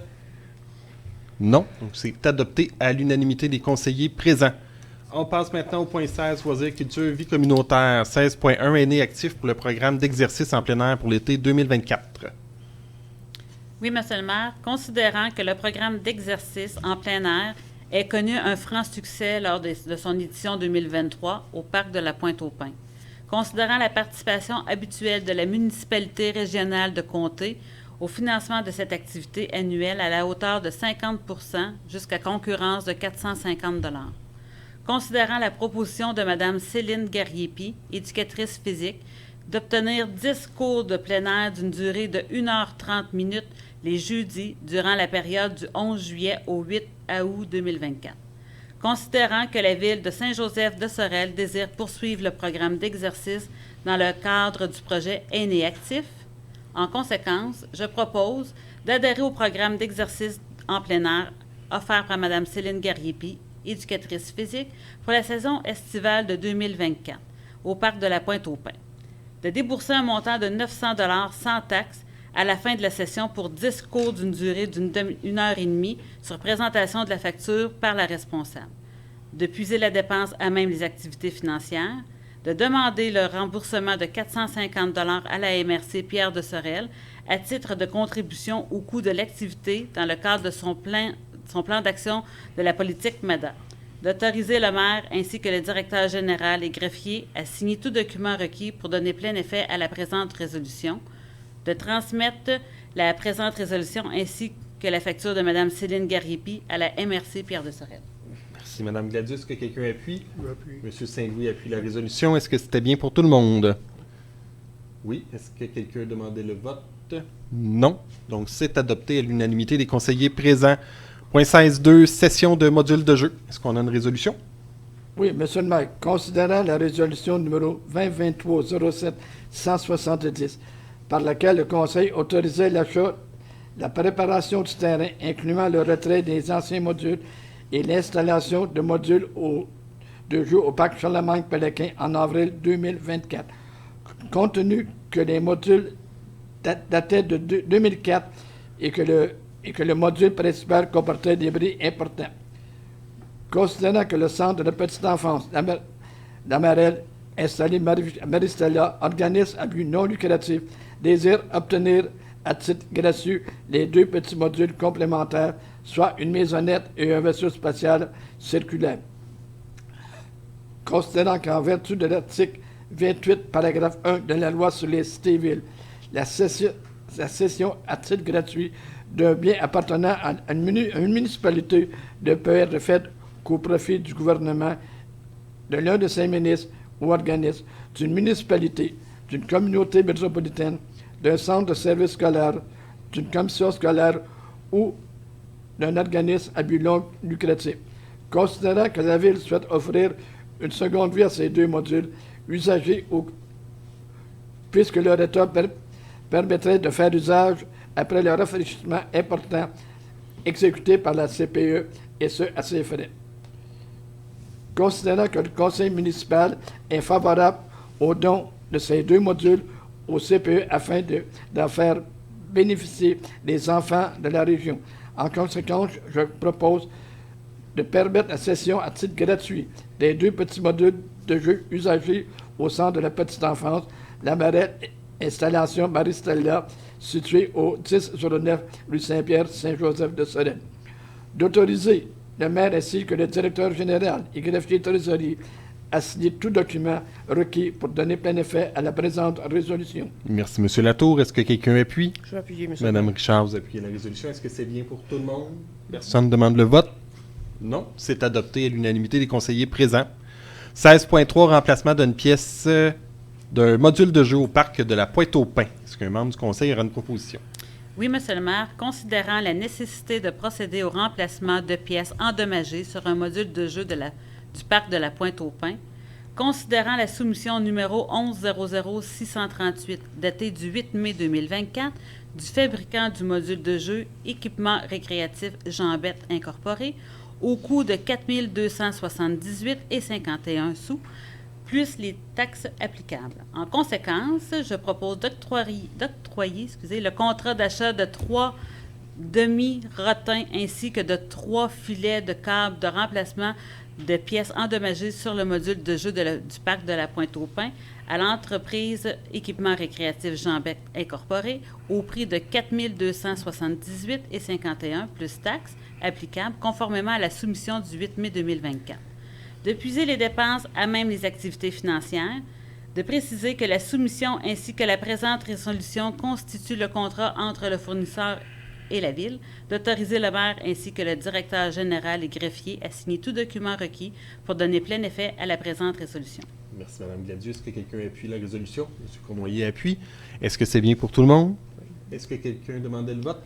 Non. Donc, c'est adopté à l'unanimité des conseillers présents. On passe maintenant au point 16, Loisirs, Culture, Vie communautaire. 16.1, aînés actifs pour le programme d'exercice en plein air pour l'été 2024. Oui, M. le maire, considérant que le programme d'exercice en plein air ait connu un franc succès lors de son édition 2023 au parc de la Pointe-aux-Pins. Considérant la participation habituelle de la municipalité régionale de Comté au financement de cette activité annuelle à la hauteur de 50 % jusqu'à concurrence de 450 $. Considérant la proposition de Mme Céline Gariepi, éducatrice physique, d'obtenir 10 cours de plein air d'une durée de 1h30 les jeudis durant la période du 11 juillet au 8 août 2024. Considérant que la Ville de Saint-Joseph de Sorel désire poursuivre le programme d'exercice dans le cadre du projet Aînés actifs, en conséquence, je propose d'adhérer au programme d'exercice en plein air offert par Mme Céline Gariepi, éducatrice physique, pour la saison estivale de 2024 au parc de la Pointe-aux-Pins, de débourser un montant de 900 $ sans taxe à la fin de la session pour 10 cours d'une durée d'une heure et demie sur présentation de la facture par la responsable, de puiser la dépense à même les activités financières, de demander le remboursement de 450 $ à la MRC Pierre de Sorel à titre de contribution au coût de l'activité dans le cadre de son plan d'action de la politique MADA, d'autoriser le maire ainsi que le directeur général et greffier à signer tout document requis pour donner plein effet à la présente résolution, de transmettre la présente résolution ainsi que la facture de Mme Céline Gariepi à la MRC Pierre de Sorel. Merci, Mme Gladius. Est-ce que quelqu'un Je appuie? appuie. M. Saint-Louis appuie la résolution. Est-ce que c'était bien pour tout le monde? Oui. Est-ce que quelqu'un a demandé le vote? Non. Donc, c'est adopté à l'unanimité des conseillers présents. Point 16.2, session de module de jeu. Est-ce qu'on a une résolution? Oui, Monsieur le maire, considérant la résolution numéro 2023-07-170, par laquelle le Conseil autorisait l'achat, la préparation du terrain, incluant le retrait des anciens modules et l'installation de modules de jeu au parc Charlemagne-Pélequin en avril 2024. Compte tenu que les modules dataient de 2004 et que le module principal comportait des bris importants. Considérant que le centre de petite enfance d'Amarelle, installé à Maristella, organisme à but non lucratif, désire obtenir à titre gratuit les 2 petits modules complémentaires, soit une maisonnette et un vaisseau spatial circulaire. Considérant qu'en vertu de l'article 28, paragraphe 1 de la loi sur les cités-villes, la cession à titre gratuit d'un bien appartenant à une municipalité ne peut être faite qu'au profit du gouvernement, de l'un de ses ministres ou organismes, d'une municipalité, d'une communauté métropolitaine, d'un centre de service scolaire, d'une commission scolaire ou d'un organisme à but non lucratif. Considérant que la Ville souhaite offrir une seconde vie à ces 2 modules usagés puisque leur état permettrait de faire usage après le rafraîchissement important exécuté par la CPE, et ce, à ses frais. Considérant que le conseil municipal est favorable au don de ces 2 modules au CPE afin d'en faire bénéficier les enfants de la région. En conséquence, je propose de permettre la cession à titre gratuit des 2 petits modules de jeu usagés au centre de la petite enfance, la Marette, installation Maristella, située au 1009 rue Saint-Pierre, Saint-Joseph de Sorel. D'autoriser le maire ainsi que le directeur général et greffier trésorier à signer tout document requis pour donner plein effet à la présente résolution. Merci, M. Latour. Est-ce que quelqu'un appuie? Je vais appuyer, M. Madame Richard, vous appuyez la résolution. Est-ce que c'est bien pour tout le monde? Personne ne demande le vote? Non. C'est adopté à l'unanimité des conseillers présents. 16.3, remplacement d'une pièce d'un module de jeu au parc de la Pointe-aux-Pins. Est-ce qu'un membre du conseil aura une proposition? Oui, Monsieur le maire, considérant la nécessité de procéder au remplacement de pièces endommagées sur un module de jeu du parc de la Pointe-aux-Pins, considérant la soumission numéro 11-00-638, datée du 8 mai 2024, du fabricant du module de jeu Équipement récréatif Jean-Bette Incorporé, au coût de 4 278,51 sous, plus les taxes applicables. En conséquence, je propose d'octroyer le contrat d'achat de 3 demi-rotins ainsi que de 3 filets de câbles de remplacement de pièces endommagées sur le module de jeu du parc de la Pointe-aux-Pins à l'entreprise Équipement récréatif Jean-Bette Incorporé au prix de 4 278,51 plus taxes applicables conformément à la soumission du 8 mai 2024. De puiser les dépenses à même les activités financières, de préciser que la soumission ainsi que la présente résolution constituent le contrat entre le fournisseur et la Ville, d'autoriser le maire ainsi que le directeur général et greffier à signer tout document requis pour donner plein effet à la présente résolution. Merci, Mme Gladieux. Est-ce que quelqu'un appuie la résolution? M. Cournoyer appuie. Est-ce que c'est bien pour tout le monde? Est-ce que quelqu'un demandait le vote?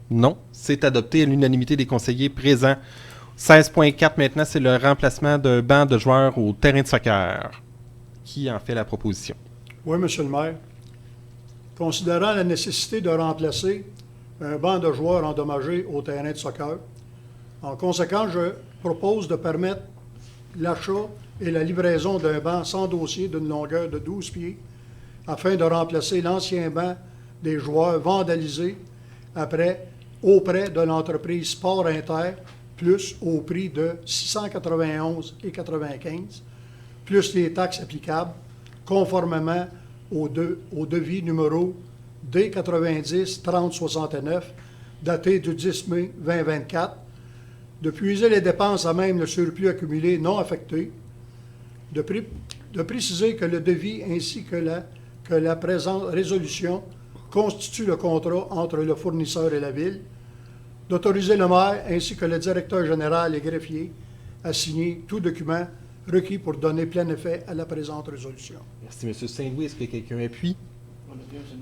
Non. C'est adopté à l'unanimité des conseillers présents. 16.4 maintenant, c'est le remplacement d'un banc de joueurs au terrain de soccer. Qui en fait la proposition? Oui, Monsieur le maire. Considérant la nécessité de remplacer un banc de joueurs endommagé au terrain de soccer, en conséquence, je propose de permettre l'achat et la livraison d'un banc sans dossier d'une longueur de 12 pieds afin de remplacer l'ancien banc des joueurs vandalisé auprès de l'entreprise Sport Inter, plus au prix de 691,95, plus les taxes applicables, conformément au devis numéro D90-3069, daté du 10 mai 2024, de puiser les dépenses à même le surplus accumulé non affecté, de préciser que le devis ainsi que la présente résolution constituent le contrat entre le fournisseur et la Ville, d'autoriser le maire ainsi que le directeur général et greffier à signer tout document requis pour donner plein effet à la présente résolution. Merci, M. Saint-Louis. Est-ce que quelqu'un appuie?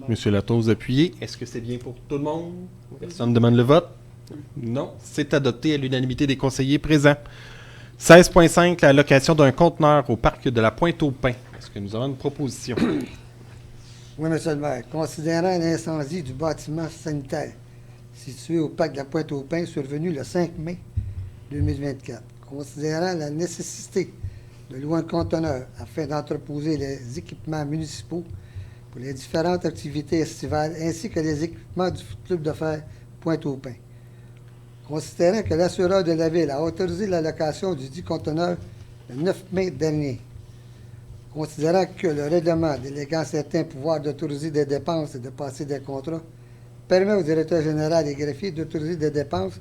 Monsieur Latour, appuyez. Est-ce que c'est bien pour tout le monde? Personne ne demande le vote? Non. C'est adopté à l'unanimité des conseillers présents. 16.5, la location d'un conteneur au parc de la Pointe-aux-Pins. Est-ce que nous avons une proposition? Oui, Monsieur le maire. Considérant l'incendie du bâtiment sanitaire situé au parc de la Pointe-aux-Pins survenu le 5 mai 2024, considérant la nécessité de louer un conteneur afin d'entreposer les équipements municipaux pour les différentes activités estivales ainsi que les équipements du club de fer Pointe-aux-Pins. Considérant que l'assureur de la Ville a autorisé la location du dit conteneur le 9 mai dernier, considérant que le règlement déléguant certains pouvoirs d'autoriser des dépenses et de passer des contrats permet au directeur général et greffier d'autoriser des dépenses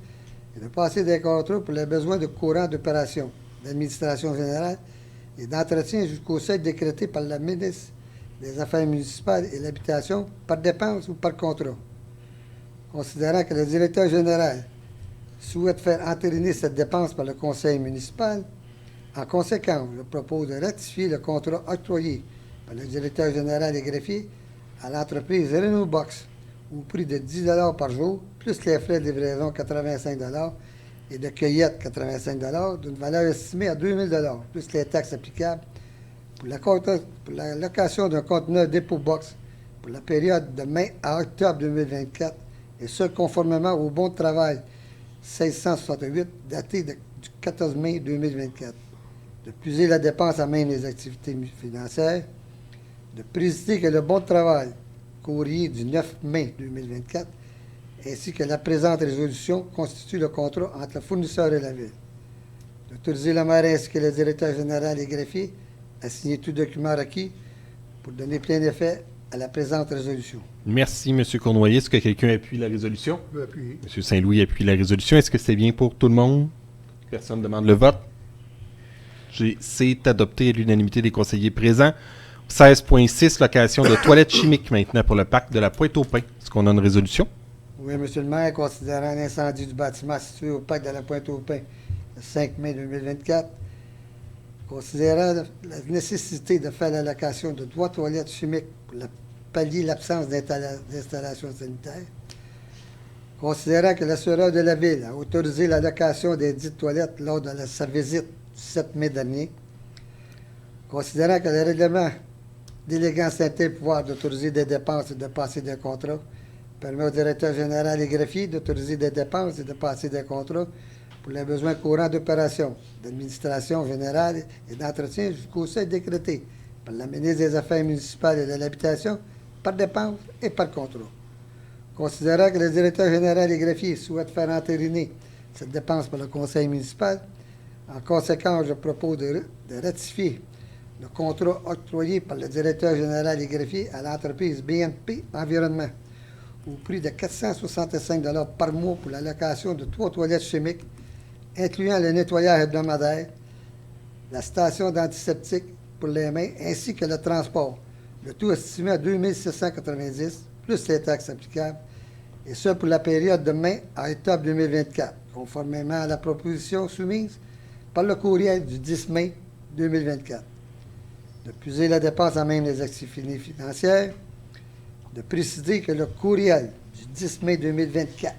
et de passer des contrats pour les besoins de courant d'opération, d'administration générale et d'entretien jusqu'au seuil décrété par la ministre des Affaires municipales et l'Habitation par dépense ou par contrat. Considérant que le directeur général souhaite faire entériner cette dépense par le conseil municipal, en conséquence, je propose de ratifier le contrat octroyé par le directeur général et greffier à l'entreprise Renobox au prix de 10 $ par jour, plus les frais de livraison 85 $ et de cueillette 85 $ d'une valeur estimée à 2 000 $, plus les taxes applicables pour la location d'un conteneur dépôt box pour la période de mai à octobre 2024, et ce, conformément au bon de travail 1668, daté du 14 mai 2024. De puiser la dépense à même les activités financières, de préciser que le bon de travail courrier du 9 mai 2024, ainsi que la présente résolution constitue le contrat entre le fournisseur et la Ville. D'autoriser le maire ainsi que le directeur général et greffier à signer tout document requis pour donner plein effet à la présente résolution. Merci, M. Cournoyer. Est-ce que quelqu'un appuie la résolution? Je peux appuyer. M. Saint-Louis appuie la résolution. Est-ce que c'est bien pour tout le monde? Personne ne demande le vote? C'est adopté à l'unanimité des conseillers présents. 16.6, location de toilettes chimiques maintenant pour le parc de la Pointe-aux-Pins. Est-ce qu'on a une résolution? Oui, Monsieur le maire, considérant l'incendie du bâtiment situé au parc de la Pointe-aux-Pins le 5 mai 2024, considérant la nécessité de faire la location de 3 toilettes chimiques pour pallier l'absence d'installation sanitaire, considérant que l'assureur de la Ville a autorisé la location des dites toilettes lors de sa visite du 7 mai dernier, considérant que le règlement déléguant certains pouvoirs d'autoriser des dépenses et de passer des contrats permet au directeur général et greffier d'autoriser des dépenses et de passer des contrats pour les besoins courants d'opération, d'administration générale et d'entretien jusqu'au seuil décrété par la ministre des Affaires municipales et de l'Habitation par dépense et par contrat. Considérant que le directeur général et greffier souhaite faire entériner cette dépense par le conseil municipal, en conséquence, je propose de ratifier le contrat octroyé par le directeur général et greffier à l'entreprise BNP Environnement au prix de 465 $ par mois pour la location de 3 toilettes chimiques, incluant le nettoyage hebdomadaire, la station d'antiseptique pour les mains, ainsi que le transport. Le tout estimé à 2 690, plus les taxes applicables, et ce pour la période de mai à octobre 2024, conformément à la proposition soumise par le courriel du 10 mai 2024. De puiser la dépense à même les activités financières, de préciser que le courriel du 10 mai 2024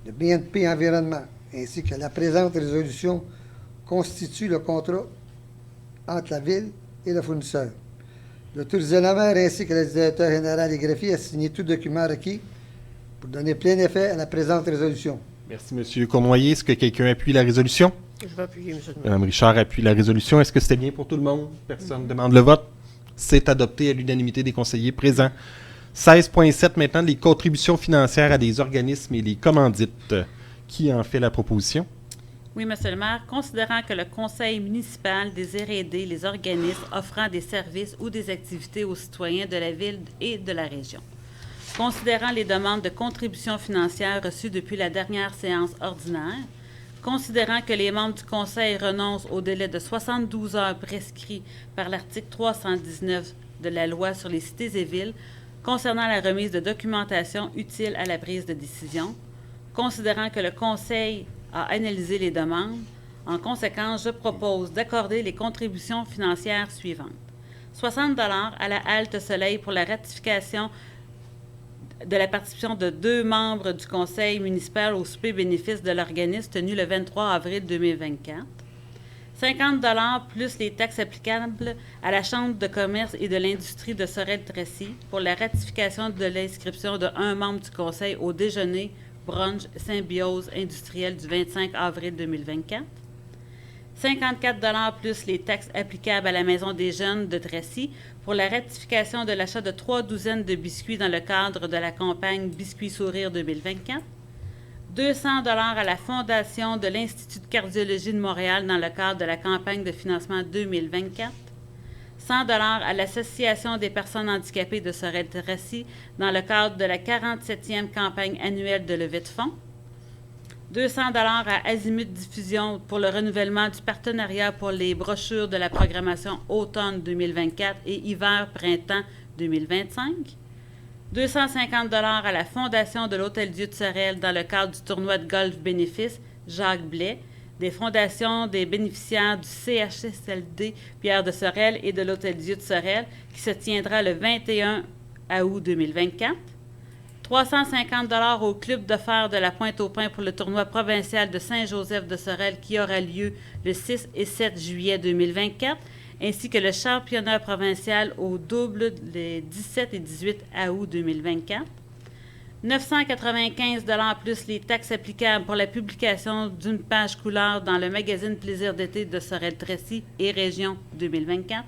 de BNP Environnement ainsi que la présente résolution constitue le contrat entre la Ville et le fournisseur. D'autoriser le maire ainsi que le directeur général et greffier à signer tout document requis pour donner plein effet à la présente résolution. Merci, M. Cournoyer. Est-ce que quelqu'un appuie la résolution? Je vais appuyer, monsieur le maire. Mme Richard appuie la résolution. Est-ce que c'était bien pour tout le monde? Personne ne demande le vote? C'est adopté à l'unanimité des conseillers présents. 16.7 maintenant, les contributions financières à des organismes et les commandites. Qui en fait la proposition? Oui, Monsieur le maire, considérant que le conseil municipal désire aider les organismes offrant des services ou des activités aux citoyens de la ville et de la région. Considérant les demandes de contributions financières reçues depuis la dernière séance ordinaire, considérant que les membres du conseil renoncent au délai de 72 heures prescrit par l'article 319 de la loi sur les cités et villes concernant la remise de documentation utile à la prise de décision, considérant que le conseil a analysé les demandes, en conséquence, je propose d'accorder les contributions financières suivantes. 60 à la Halte Soleil pour la ratification de la participation de 2 membres du conseil municipal au souper bénéfice de l'organisme tenu le 23 avril 2024. 50 plus les taxes applicables à la Chambre de commerce et de l'industrie de Sorel-Tracy pour la ratification de l'inscription de 1 membre du conseil au déjeuner brunch symbiose industrielle du 25 avril 2024. 54 plus les taxes applicables à la Maison des jeunes de Tracy pour la ratification de l'achat de 3 douzaines de biscuits dans le cadre de la campagne Biscuits Sourire 2024. 200 à la Fondation de l'Institut de cardiologie de Montréal dans le cadre de la campagne de financement 2024. 100 à l'Association des personnes handicapées de Sorel-Tracy dans le cadre de la 47e campagne annuelle de levée de fonds. 200 à Azimut Diffusion pour le renouvellement du partenariat pour les brochures de la programmation automne 2024 et hiver-printemps 2025. 250 à la Fondation de l'Hôtel-Dieu de Sorel dans le cadre du tournoi de golf bénéfice Jacques Blais, des fondations des bénéficiaires du CHSLD Pierre de Sorel et de l'Hôtel-Dieu de Sorel qui se tiendra le 21 août 2024. 350 au Club de fer de la Pointe-aux-Pins pour le tournoi provincial de Saint-Joseph de Sorel qui aura lieu le 6 et 7 juillet 2024, ainsi que le championnat provincial au double les 17 et 18 août 2024. 995 plus les taxes applicables pour la publication d'une page couleur dans le magazine Plaisir d'été de Sorel-Tracy et Région 2024.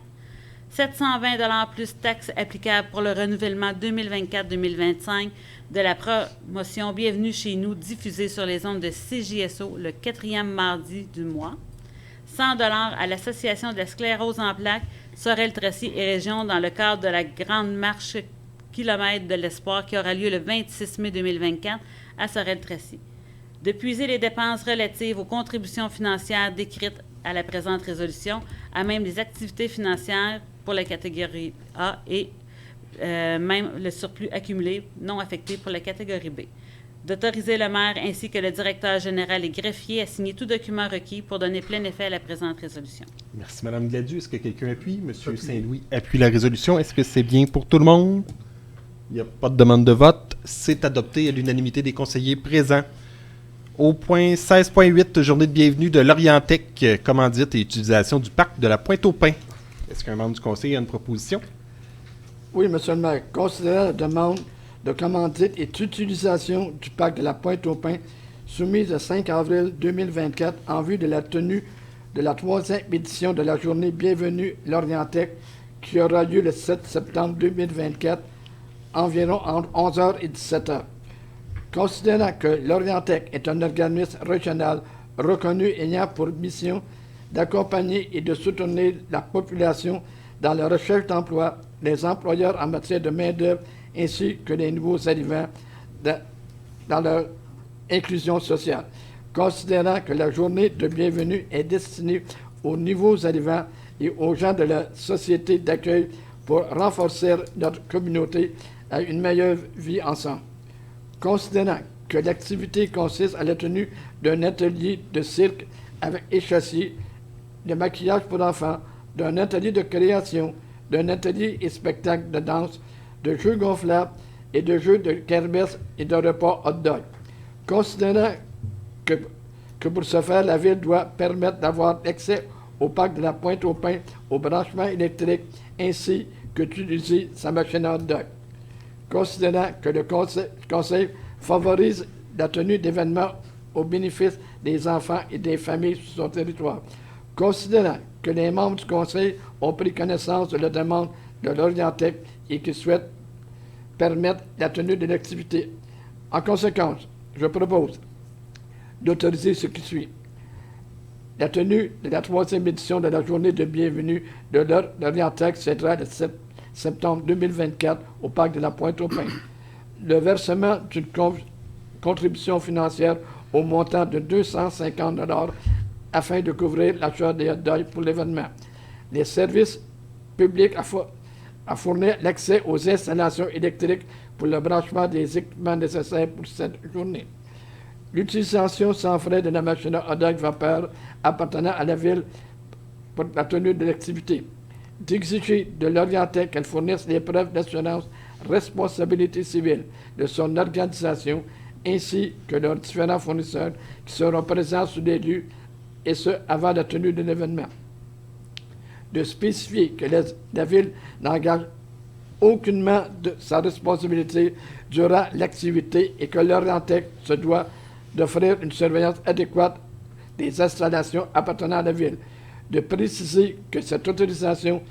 720 plus taxes applicables pour le renouvellement 2024-2025 de la promotion Bienvenue chez nous diffusée sur les ondes de CJSO le 4e mardi du mois. 100 à l'Association de la sclérose en plaques Sorel-Tracy et Région dans le cadre de la Grande Marche Kilomètre de l'Espoir qui aura lieu le 26 mai 2024 à Sorel-Tracy. De puiser les dépenses relatives aux contributions financières décrites à la présente résolution, à même les activités financières pour la catégorie A et même le surplus accumulé non affecté pour la catégorie B. D'autoriser le maire ainsi que le directeur général et greffier à signer tout document requis pour donner plein effet à la présente résolution. Merci, Mme Gladu. Est-ce que quelqu'un appuie? M. Saint-Louis appuie la résolution. Est-ce que c'est bien pour tout le monde? Il n'y a pas de demande de vote. C'est adopté à l'unanimité des conseillers présents. Au point 16.8, journée de bienvenue de l'Orientec, commandite et utilisation du parc de la Pointe-aux-Pins. Est-ce qu'un membre du conseil a une proposition? Oui, monsieur le maire. Considérant la demande de commandite et d'utilisation du parc de la Pointe-aux-Pins soumise le 5 avril 2024 en vue de la tenue de la 3e édition de la journée Bienvenue l'Orientec qui aura lieu le 7 septembre 2024 environ entre 11h et 17h. Considérant que l'Orientec est un organisme régional reconnu ayant pour mission d'accompagner et de soutenir la population dans la recherche d'emploi, les employeurs en matière de main-d'œuvre ainsi que les nouveaux arrivants dans leur inclusion sociale. Considérant que la journée de bienvenue est destinée aux nouveaux arrivants et aux gens de la société d'accueil pour renforcer notre communauté à une meilleure vie ensemble. Considérant que l'activité consiste à la tenue d'un atelier de cirque avec échassier, de maquillage pour enfants, d'un atelier de création, d'un atelier et spectacle de danse, de jeux gonflables et de jeux de kermesse et de repas hot dog. Considérant que pour ce faire, la Ville doit permettre d'avoir accès au parc de la Pointe-aux-Pins, au branchement électrique, ainsi que d'utiliser sa machine à hot dog. Considérant que le Conseil favorise la tenue d'événements au bénéfice des enfants et des familles sur son territoire. Considérant que les membres du Conseil ont pris connaissance de la demande de l'Orientec et qu'ils souhaitent permettre la tenue de l'activité. En conséquence, je propose d'autoriser ce qui suit. La tenue de la 3e édition de la journée de bienvenue de l'Orientec sera le 7 septembre 2024 au parc de la Pointe-aux-Pins. Le versement d'une contribution financière au montant de 250 $ afin de couvrir l'achat des hot dogs pour l'événement. Les services publics à fournir l'accès aux installations électriques pour le branchement des équipements nécessaires pour cette journée. L'utilisation sans frais de la machine à hot dog vapeur appartenant à la Ville pour la tenue de l'activité. d'exiger de l'Orientec qu'elle fournisse les preuves d'assurance responsabilité civile de son organisation ainsi que leurs différents fournisseurs qui seront présents sur les lieux, et ce, avant la tenue de l'événement. De spécifier que la Ville n'engage aucunement de sa responsabilité durant l'activité et que l'Orientec se doit d'offrir une surveillance adéquate des installations appartenant à la Ville. De préciser que cette autorisation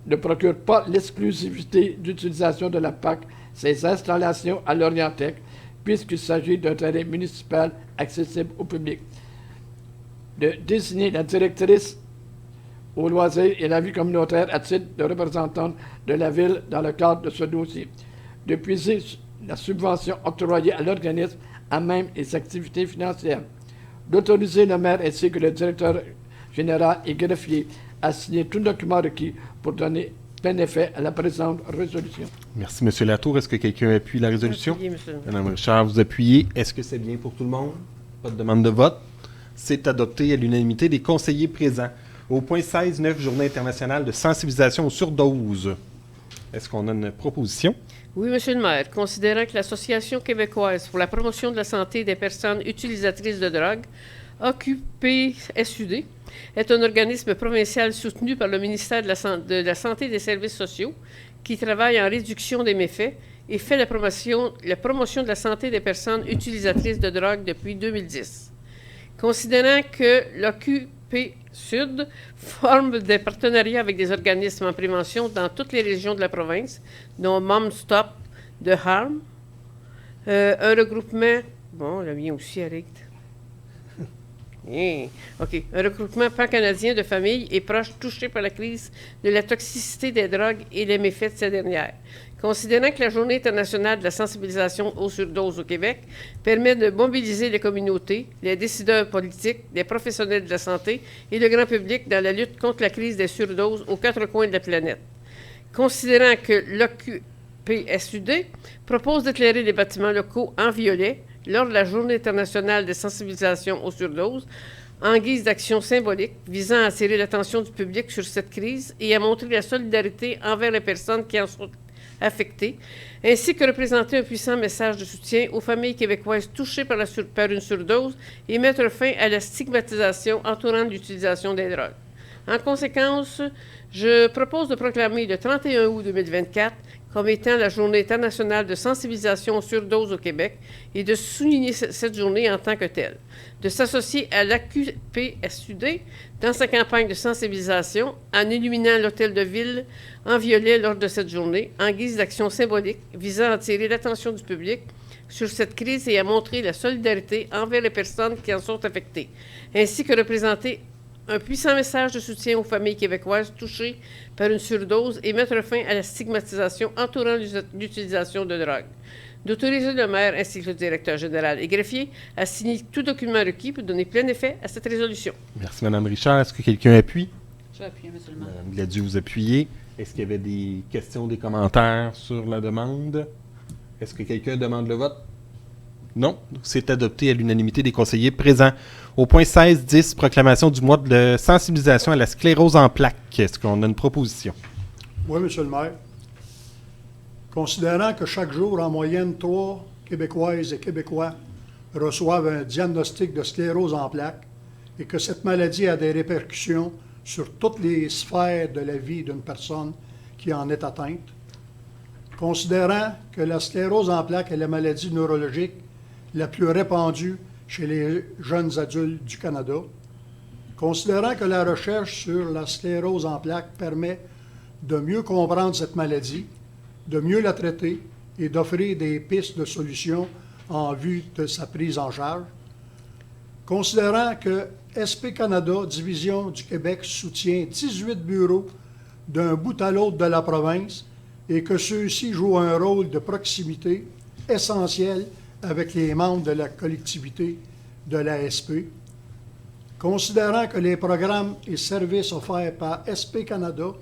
ne procure pas l'exclusivité d'utilisation de la PAC, ces installations à l'Orientec, puisqu'il s'agit d'un terrain municipal accessible au public. De désigner la directrice aux loisirs et la vie communautaire à titre de représentante de la Ville dans le cadre de ce dossier. De puiser la subvention octroyée à l'organisme à même les activités financières. D'autoriser le maire ainsi que le directeur général et greffier à signer tout document requis pour donner plein effet à la présente résolution. Merci, M. Latour. Est-ce que quelqu'un appuie la résolution? Appuyez, monsieur. Mme Richard, vous appuyez. Est-ce que c'est bien pour tout le monde? Pas de demande de vote. C'est adopté à l'unanimité des conseillers présents. Au point 16, 9, Journée internationale de sensibilisation aux surdoses. Est-ce qu'on a une proposition? Oui, Monsieur le maire. Considérant que l'Association québécoise pour la promotion de la santé des personnes utilisatrices de drogue, AQPSUD, est un organisme provincial soutenu par le ministère de la Santé et des Services sociaux qui travaille en réduction des méfaits et fait la promotion de la santé des personnes utilisatrices de drogue depuis 2010. Considérant que l'AQPSUD forme des partenariats avec des organismes en prévention dans toutes les régions de la province, dont Mom Stop de Harm, un regroupement... Bon, le mien aussi, Eric. OK. Un regroupement pan-canadien de familles et proches touchés par la crise de la toxicité des drogues et les méfaits de ces dernières. Considérant que la Journée internationale de la sensibilisation aux surdoses au Québec permet de mobiliser les communautés, les décideurs politiques, les professionnels de la santé et le grand public dans la lutte contre la crise des surdoses aux quatre coins de la planète. Considérant que l'AQPSUD propose d'éclairer les bâtiments locaux en violet lors de la Journée internationale de sensibilisation aux surdoses, en guise d'action symbolique visant à attirer l'attention du public sur cette crise et à montrer la solidarité envers les personnes qui en sont affectées, ainsi que représenter un puissant message de soutien aux familles québécoises touchées par une surdose et mettre fin à la stigmatisation entourant l'utilisation des drogues. En conséquence, je propose de proclamer le 31 août 2024 comme étant la Journée internationale de sensibilisation aux surdoses au Québec et de souligner cette journée en tant que telle, de s'associer à l'AQPSUD dans sa campagne de sensibilisation en illuminant l'hôtel de ville en violet lors de cette journée, en guise d'action symbolique visant à attirer l'attention du public sur cette crise et à montrer la solidarité envers les personnes qui en sont affectées, ainsi que représenter un puissant message de soutien aux familles québécoises touchées par une surdose et mettre fin à la stigmatisation entourant l'utilisation de drogue. D'autoriser le maire ainsi que le directeur général et greffier à signer tout document requis pour donner plein effet à cette résolution. Merci, Mme Richard. Est-ce que quelqu'un appuie? J'appuie, M. le maire. Mme Gladu, vous appuyez. Est-ce qu'il y avait des questions, des commentaires sur la demande? Est-ce que quelqu'un demande le vote? Non. C'est adopté à l'unanimité des conseillers présents. Au point 16-10, proclamation du mois de sensibilisation à la sclérose en plaques. Est-ce qu'on a une proposition? Oui, M. le maire. Considérant que chaque jour, en moyenne, 3 Québécoises et Québécois reçoivent un diagnostic de sclérose en plaques et que cette maladie a des répercussions sur toutes les sphères de la vie d'une personne qui en est atteinte, considérant que la sclérose en plaques est la maladie neurologique la plus répandue chez les jeunes adultes du Canada, considérant que la recherche sur la sclérose en plaques permet de mieux comprendre cette maladie, de mieux la traiter et d'offrir des pistes de solutions en vue de sa prise en charge, considérant que SP Canada, Division du Québec, soutient 18 bureaux d'un bout à l'autre de la province et que ceux-ci jouent un rôle de proximité essentiel avec les membres de la collectivité de l'ASP, considérant que les programmes et services offerts par SP Canada,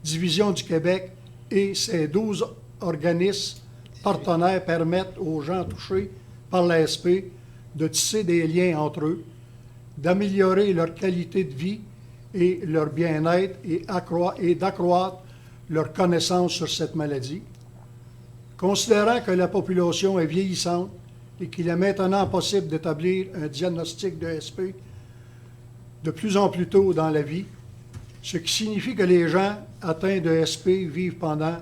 Division du Québec et ses 12 organismes partenaires permettent aux gens touchés par l'ASP de tisser des liens entre eux, d'améliorer leur qualité de vie et leur bien-être et d'accroître leur connaissance sur cette maladie. Considérant que la population est vieillissante et qu'il est maintenant possible d'établir un diagnostic de SP de plus en plus tôt dans la vie, ce qui signifie que les gens atteints de SP vivent pendant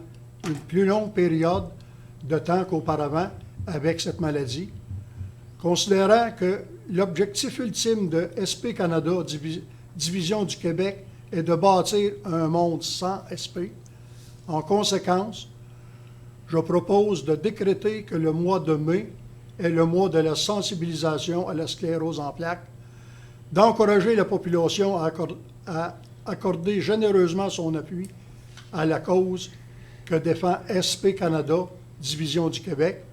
une plus longue période de temps qu'auparavant avec cette maladie. Considérant que l'objectif ultime de SP Canada, Division du Québec, est de bâtir un monde sans SP, en conséquence, je propose de décréter que le mois de mai est le mois de la sensibilisation à la sclérose en plaques, d'encourager la population à accorder généreusement son appui à la cause que défend SP Canada, Division du Québec,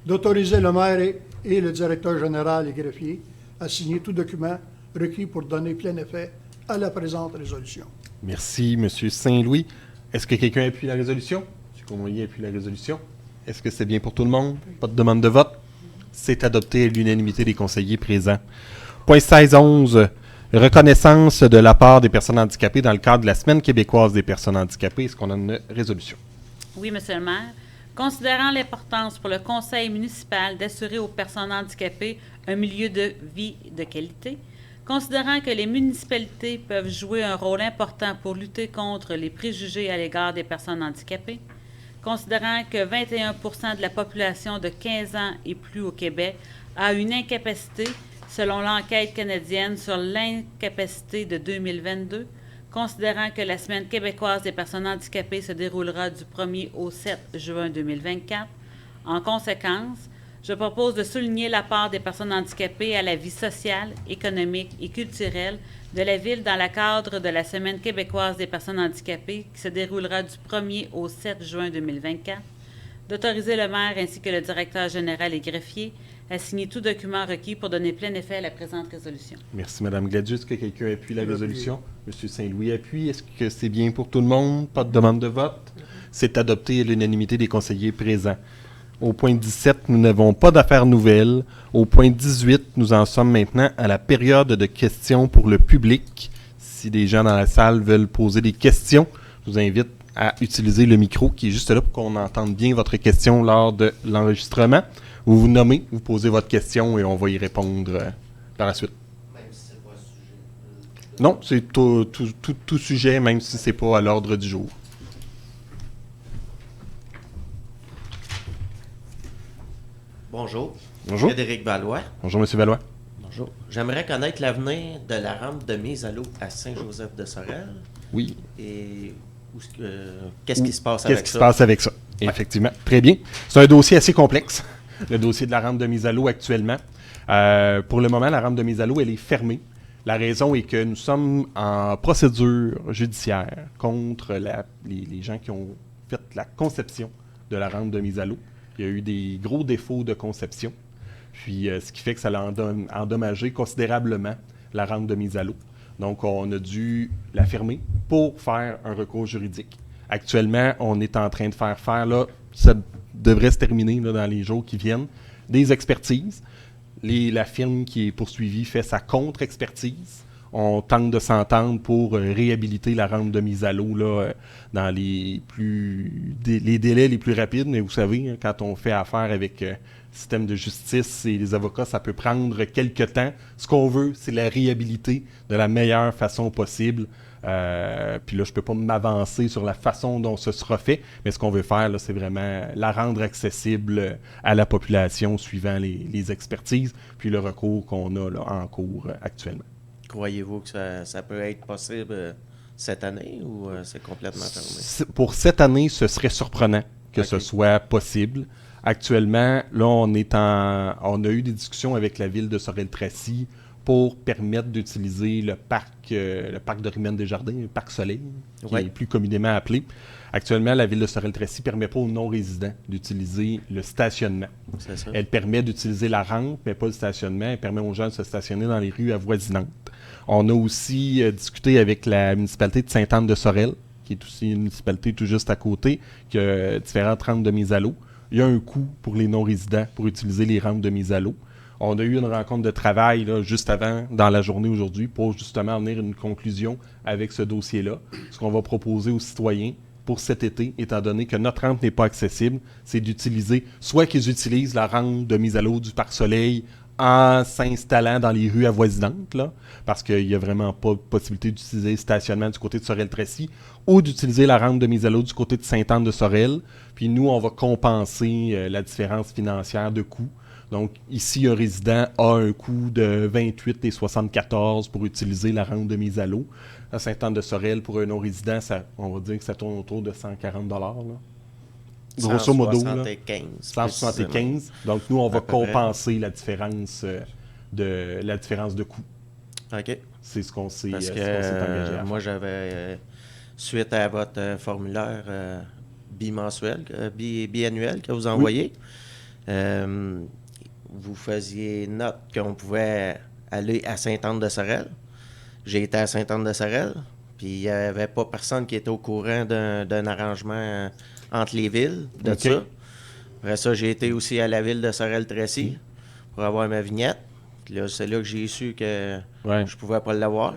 d'autoriser le maire et le directeur général et greffier à signer tout document requis pour donner plein effet à la présente résolution. Merci, M. Saint-Louis. Est-ce que quelqu'un appuie la résolution? M. Cournoyer appuie la résolution. Est-ce que c'est bien pour tout le monde? Pas de demande de vote? C'est adopté à l'unanimité des conseillers présents. Point 16.11. Reconnaissance de la part des personnes handicapées dans le cadre de la Semaine québécoise des personnes handicapées. Est-ce qu'on a une résolution? Oui, Monsieur le maire. Considérant l'importance pour le conseil municipal d'assurer aux personnes handicapées un milieu de vie de qualité, considérant que les municipalités peuvent jouer un rôle important pour lutter contre les préjugés à l'égard des personnes handicapées, considérant que 21% de la population de 15 ans et plus au Québec a une incapacité, selon l'enquête canadienne sur l'incapacité de 2022, considérant que la Semaine québécoise des personnes handicapées se déroulera du 1er au 7 juin 2024. En conséquence, je propose de souligner la part des personnes handicapées à la vie sociale, économique et culturelle de la Ville dans le cadre de la Semaine québécoise des personnes handicapées qui se déroulera du 1er au 7 juin 2024, d'autoriser le maire ainsi que le directeur général et greffier à signer tout document requis pour donner plein effet à la présente résolution. Merci, Mme Gladius. Est-ce que quelqu'un appuie la résolution? M. Saint-Louis appuie. Est-ce que c'est bien pour tout le monde? Pas de demande de vote? C'est adopté à l'unanimité des conseillers présents. Au point 17, nous n'avons pas d'affaires nouvelles. Au point 18, nous en sommes maintenant à la période de questions pour le public. Si des gens dans la salle veulent poser des questions, je vous invite à utiliser le micro qui est juste là pour qu'on entende bien votre question lors de l'enregistrement. Vous vous nommez, vous posez votre question et on va y répondre par la suite. Même si c'est pas un sujet. Non, c'est tout sujet, même si c'est pas à l'ordre du jour. Bonjour. Bonjour. Frédéric Valois. Bonjour, M. Valois. Bonjour. J'aimerais connaître l'avenir de la rampe de mise à l'eau à Saint-Joseph-de-Sorel. Oui. Et qu'est-ce qui se passe Qu'est-ce avec qui ça? se passe avec ça? Ouais. Effectivement. Très bien. C'est un dossier assez complexe, le dossier de la rampe de mise à l'eau actuellement. Pour le moment, la rampe de mise à l'eau, elle est fermée. La raison est que nous sommes en procédure judiciaire contre les gens qui ont fait la conception de la rampe de mise à l'eau. Il y a eu des gros défauts de conception, puis ce qui fait que ça a endommagé considérablement la rampe de mise à l'eau. Donc, on a dû la fermer pour faire un recours juridique. Actuellement, on est en train de faire là, ça devrait se terminer là, dans les jours qui viennent, des expertises. La firme qui est poursuivie fait sa contre-expertise. On tente de s'entendre pour réhabiliter la rampe de mise à l'eau là, dans les délais les plus rapides. Mais vous savez, hein, quand on fait affaire avec le système de justice et les avocats, ça peut prendre quelques temps. Ce qu'on veut, c'est la réhabiliter de la meilleure façon possible. Puis là, je ne peux pas m'avancer sur la façon dont ce sera fait, mais ce qu'on veut faire, là, c'est vraiment la rendre accessible à la population suivant les expertises, puis le recours qu'on a là, en cours actuellement. Croyez-vous que ça peut être possible cette année ou c'est complètement fermé? Pour cette année, ce serait surprenant que ce soit possible. Actuellement, là, on a eu des discussions avec la ville de Sorel-Tracy pour permettre d'utiliser le parc de Rimène-Desjardins, le parc Soleil, qui est plus communément appelé. Actuellement, la ville de Sorel-Tracy ne permet pas aux non-résidents d'utiliser le stationnement. C'est ça. Elle permet d'utiliser la rampe, mais pas le stationnement. Elle permet aux gens de se stationner dans les rues avoisinantes. On a aussi discuté avec la municipalité de Sainte-Anne-de-Sorel, qui est aussi une municipalité tout juste à côté, qui a différentes rampes de mise à l'eau. Il y a un coût pour les non-résidents pour utiliser les rampes de mise à l'eau. On a eu une rencontre de travail là, juste avant, dans la journée aujourd'hui, pour justement en venir à une conclusion avec ce dossier-là. Ce qu'on va proposer aux citoyens pour cet été, étant donné que notre rampe n'est pas accessible, c'est d'utiliser, soit qu'ils utilisent la rampe de mise à l'eau du Parc Soleil en s'installant dans les rues avoisinantes, là, parce qu'il n'y a vraiment pas de possibilité d'utiliser le stationnement du côté de Sorel-Tracy, ou d'utiliser la rampe de mise à l'eau du côté de Sainte-Anne-de-Sorel. Puis nous, on va compenser la différence financière de coût. Donc, ici, un résident a un coût de 28 et 74 pour utiliser la rampe de mise à l'eau. À Sainte-Anne-de-Sorel, pour un non-résident, on va dire que ça tourne autour de 140 $. Là. Grosso modo, 175. 175. Donc, nous, on va À peu près. compenser la différence de coût. OK. C'est ce qu'on s'est Parce ce que qu'on s'est engagé à faire. moi, j'avais, suite à votre formulaire bimensuel, biannuel que vous envoyez, vous faisiez note qu'on pouvait aller à Sainte-Anne-de-Sorel. J'ai été à Sainte-Anne-de-Sorel, puis il n'y avait pas personne qui était au courant d'un arrangement entre les villes, de OK. ça. Après ça, j'ai été aussi à la ville de Sorel-Tracy pour avoir ma vignette. Puis là, c'est là que j'ai su que Ouais. je pouvais pas l'avoir.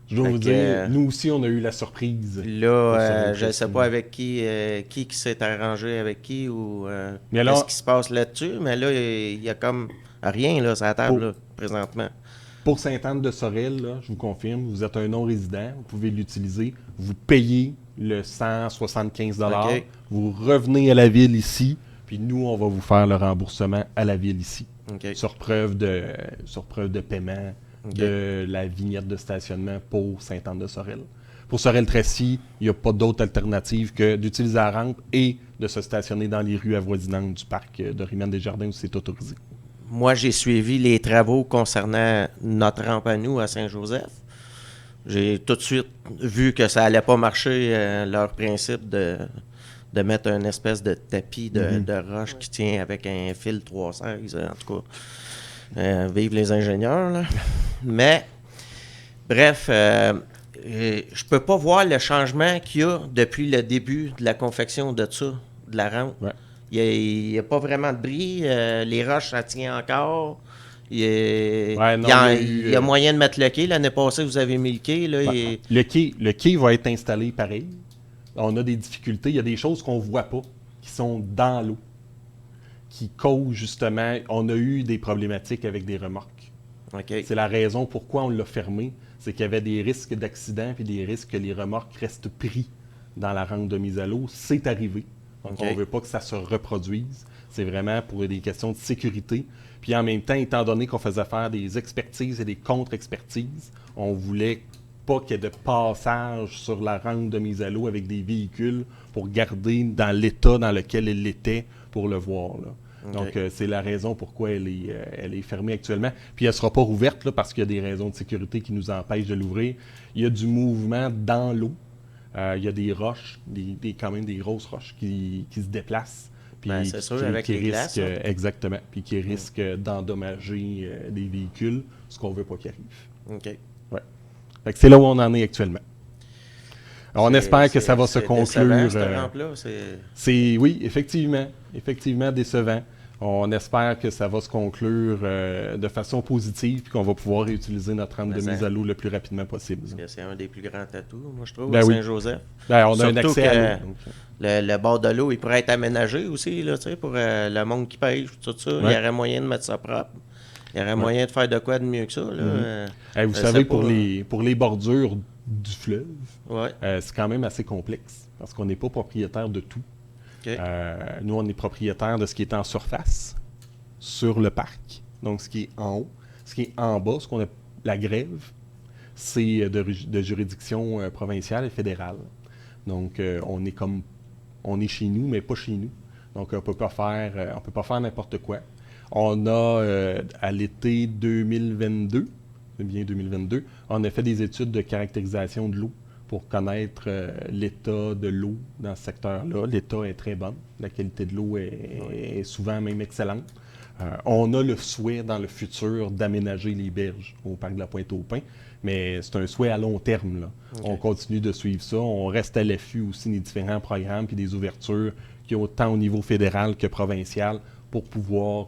Je dois Fait vous que, dire, nous aussi, on a eu la surprise. Là, je ne sais pas avec qui s'est arrangé avec qui ou Mais là- qu'est-ce qui se passe là-dessus, mais là, il y a comme rien là, sur la table là, présentement. Pour Sainte-Anne-de-Sorel, là, je vous confirme, vous êtes un non-résident, vous pouvez l'utiliser, vous payez le 175 OK. vous revenez à la ville ici, puis nous, on va vous faire le remboursement à la ville ici, OK. sur preuve de paiement OK. de la vignette de stationnement pour Sainte-Anne-de-Sorel. Pour Sorel-Tracy, il n'y a pas d'autre alternative que d'utiliser la rampe et de se stationner dans les rues avoisinantes du parc de Riman-des-Jardins où c'est autorisé. Moi, j'ai suivi les travaux concernant notre rampe à nous à Saint-Joseph. J'ai tout de suite vu que ça allait pas marcher, leur principe de mettre une espèce de tapis de roche qui tient avec un fil 316, en tout cas. Vive les ingénieurs, là. Mais, bref, je peux pas voir le changement qu'il y a depuis le début de la confection de ça, de la rampe. Ouais. Il n'y a pas vraiment de bris. Les roches, ça tient encore. Il y Ouais, non, a, il y a eu, il y a moyen de mettre le quai. L'année passée, vous avez mis le quai. Là, Ben, le quai va être installé pareil. On a des difficultés. Il y a des choses qu'on ne voit pas, qui sont dans l'eau, qui causent justement... On a eu des problématiques avec des remorques. OK. C'est la raison pourquoi on l'a fermé. C'est qu'il y avait des risques d'accident et des risques que les remorques restent pris dans la rampe de mise à l'eau. C'est arrivé. Donc, OK. on ne veut pas que ça se reproduise. C'est vraiment pour des questions de sécurité. Puis en même temps, étant donné qu'on faisait faire des expertises et des contre-expertises, on voulait pas qu'il y ait de passage sur la rampe de mise à l'eau avec des véhicules pour garder dans l'état dans lequel elle était pour le voir. Là. OK. Donc, c'est la raison pourquoi elle est fermée actuellement. Puis elle ne sera pas rouverte là, parce qu'il y a des raisons de sécurité qui nous empêchent de l'ouvrir. Il y a du mouvement dans l'eau. Il y a des roches, quand même des grosses roches qui se déplacent. Puis Ben, c'est sûr, avec les glaces, hein. Exactement. Puis qui risquent d'endommager des véhicules, ce qu'on ne veut pas qu'il arrive. OK. Ouais. Fait que c'est là où on en est actuellement. Alors, on C'est- espère que ça va se c'est décevant, conclure. cette rampe-là. C'est- Oui, effectivement décevant. On espère que ça va se conclure de façon positive et qu'on va pouvoir réutiliser notre rampe de Mais ça- mise à l'eau le plus rapidement possible. parce que c'est un des plus grands tatous, moi, je trouve, Ben à oui. Saint-Joseph. Ben, on a un Surtout accès à que l'eau. donc, le bord de l'eau, il pourrait être aménagé aussi, là, tu sais, pour le monde qui pêche, tout ça. Il y Ouais. aurait moyen de mettre ça propre. Il y aurait moyen de faire de quoi de mieux que ça. Là. Hey, vous je savez, sais pour pas. les bordures du fleuve, Ouais. c'est quand même assez complexe parce qu'on n'est pas propriétaire de tout. OK. Nous, on est propriétaire de ce qui est en surface, sur le parc, donc ce qui est en haut. Ce qui est en bas, ce qu'on a la grève, c'est de juridiction provinciale et fédérale. Donc, on est chez nous, mais pas chez nous. Donc, on peut pas faire n'importe quoi. On a, à l'été 2022, c'est bien 2022, on a fait des études de caractérisation de l'eau pour connaître l'état de l'eau dans ce secteur-là. L'état est très bon. La qualité de l'eau est souvent même excellente. On a le souhait dans le futur d'aménager les berges au parc de la Pointe-aux-Pins, mais c'est un souhait à long terme. Là. OK. On continue de suivre ça. On reste à l'affût aussi des différents programmes et des ouvertures qu'il y a autant au niveau fédéral que provincial pour pouvoir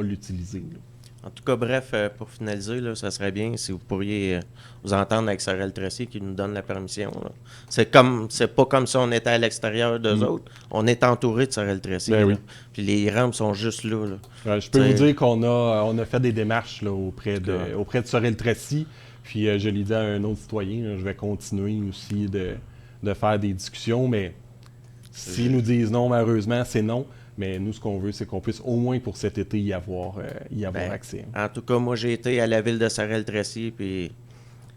l'utiliser. Là. En tout cas, bref, pour finaliser, là, ça serait bien si vous pourriez vous entendre avec Sorel Tracy qui nous donne la permission. Là. C'est pas comme si on était à l'extérieur d'eux autres. On est entouré de Sorel Tracy. Ben oui. Puis les rampes sont juste là. Je peux vous dire qu'on a fait des démarches là, auprès de Sorel Tracy. Puis je l'ai dit à un autre citoyen, là, je vais continuer aussi de faire des discussions. Mais s'ils nous disent non, malheureusement, c'est non. Mais nous, ce qu'on veut, c'est qu'on puisse au moins pour cet été y avoir accès. En tout cas, moi, j'ai été à la ville de Sorel Tracy, puis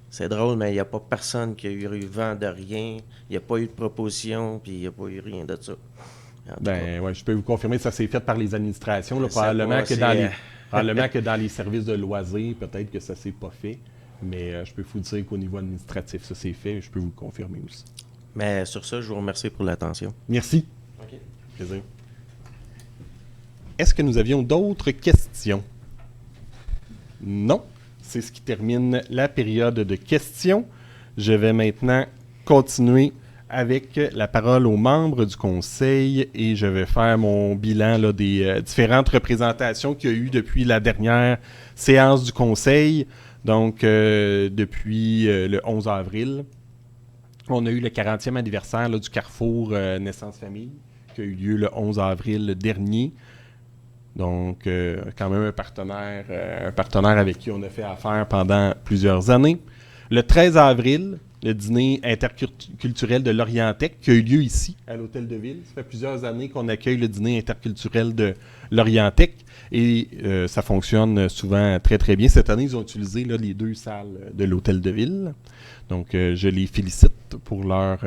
c'est drôle, mais il n'y a pas personne qui a eu vent de rien. Il n'y a pas eu de proposition, puis il n'y a pas eu rien de ça. Ouais, je peux vous confirmer que ça s'est fait par les administrations. Là, probablement que dans les services de loisirs, peut-être que ça s'est pas fait. Mais je peux vous dire qu'au niveau administratif, ça s'est fait. Je peux vous le confirmer aussi. Mais sur ça, je vous remercie pour l'attention. Merci. OK. Plaisir. Est-ce que nous avions d'autres questions? Non. C'est ce qui termine la période de questions. Je vais maintenant continuer avec la parole aux membres du conseil et je vais faire mon bilan là, des différentes représentations qu'il y a eu depuis la dernière séance du conseil. Donc, depuis le 11 avril, on a eu le 40e anniversaire là, du Carrefour Naissance Famille qui a eu lieu le 11 avril dernier. Donc, quand même un partenaire avec qui on a fait affaire pendant plusieurs années. Le 13 avril, le dîner interculturel de l'Orientec qui a eu lieu ici, à l'Hôtel de Ville. Ça fait plusieurs années qu'on accueille le dîner interculturel de l'Orientec et ça fonctionne souvent très, très bien. Cette année, ils ont utilisé là, les 2 salles de l'Hôtel de Ville. Donc, je les félicite pour leur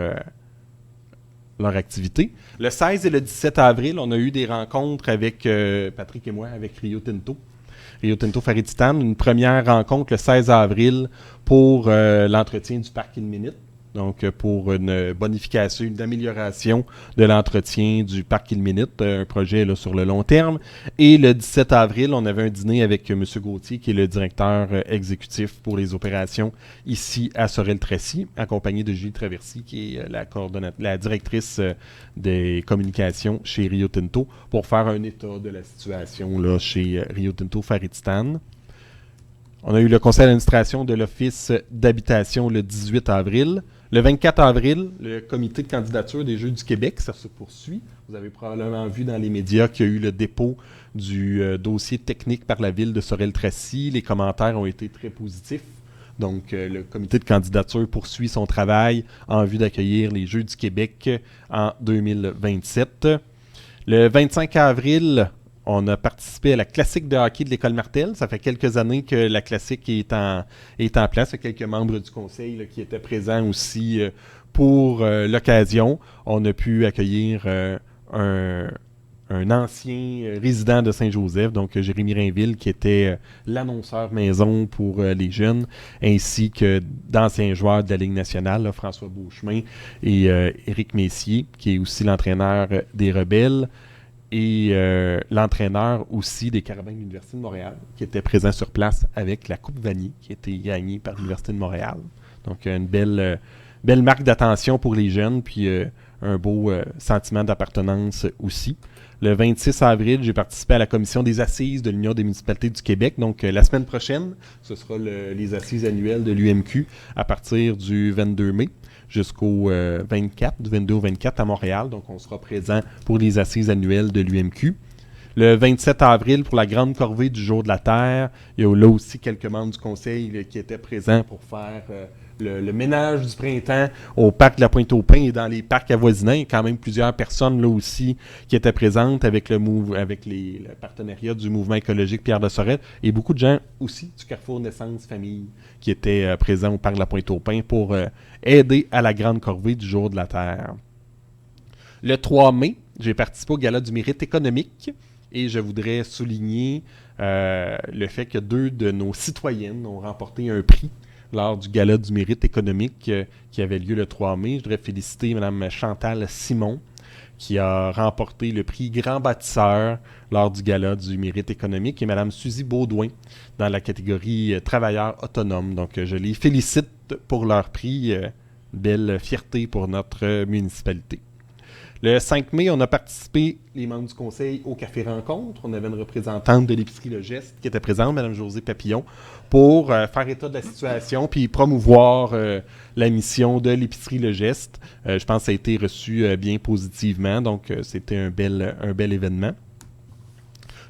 activité. Le 16 et le 17 avril, on a eu des rencontres avec Patrick et moi, avec Rio Tinto. Rio Tinto Farititane, une première rencontre le 16 avril pour l'entretien du parc Ilménite. Donc, pour une bonification, une amélioration de l'entretien du parc Ilménite, un projet là, sur le long terme. Et le 17 avril, on avait un dîner avec M. Gauthier, qui est le directeur exécutif pour les opérations ici à Sorel-Tracy, accompagné de Julie Traversy, qui est la directrice des communications chez Rio Tinto, pour faire un état de la situation là, chez Rio Tinto Farititane. On a eu le conseil d'administration de l'Office d'habitation le 18 avril. Le 24 avril, le comité de candidature des Jeux du Québec, ça se poursuit. Vous avez probablement vu dans les médias qu'il y a eu le dépôt du dossier technique par la ville de Sorel-Tracy. Les commentaires ont été très positifs. Donc, le comité de candidature poursuit son travail en vue d'accueillir les Jeux du Québec en 2027. Le 25 avril, on a participé à la classique de hockey de l'École Martel. Ça fait quelques années que la classique est en place. Il y a quelques membres du conseil là, qui étaient présents aussi pour l'occasion. On a pu accueillir un ancien résident de Saint-Joseph, donc Jérémy Rainville, qui était l'annonceur maison pour les jeunes, ainsi que d'anciens joueurs de la Ligue nationale, là, François Beauchemin et Éric Messier, qui est aussi l'entraîneur des Rebelles. Et l'entraîneur aussi des Carabins de l'Université de Montréal, qui était présent sur place avec la Coupe Vanier, qui a été gagnée par l'Université de Montréal. Donc, une belle marque d'attention pour les jeunes, puis un beau sentiment d'appartenance aussi. Le 26 avril, j'ai participé à la commission des assises de l'Union des municipalités du Québec. Donc, la semaine prochaine, ce sera les assises annuelles de l'UMQ à partir du 22 mai. Jusqu'au 24, du 22 au 24 à Montréal. Donc, on sera présent pour les assises annuelles de l'UMQ. Le 27 avril, pour la grande corvée du Jour de la Terre, il y a là aussi quelques membres du conseil là, qui étaient présents pour faire le ménage du printemps au parc de la Pointe-aux-Pins et dans les parcs avoisinants. Il y a quand même plusieurs personnes là aussi qui étaient présentes avec le partenariat du mouvement écologique Pierre de Sorel et beaucoup de gens aussi du Carrefour Naissance Famille qui étaient présents au parc de la Pointe-aux-Pins pour aider à la grande corvée du Jour de la Terre. Le 3 mai, j'ai participé au Gala du mérite économique et je voudrais souligner le fait que 2 de nos citoyennes ont remporté un prix lors du Gala du mérite économique qui avait lieu le 3 mai. Je voudrais féliciter Mme Chantal Simon qui a remporté le prix Grand Bâtisseur lors du Gala du mérite économique et Mme Suzy Baudouin dans la catégorie Travailleurs autonomes. Donc, je les félicite pour leur prix. Belle fierté pour notre municipalité. Le 5 mai, on a participé, les membres du conseil, au Café Rencontre. On avait une représentante de l'épicerie Le Geste qui était présente, Mme Josée Papillon, pour faire état de la situation puis promouvoir la mission de l'épicerie Le Geste. Je pense que ça a été reçu bien positivement, donc c'était un bel événement.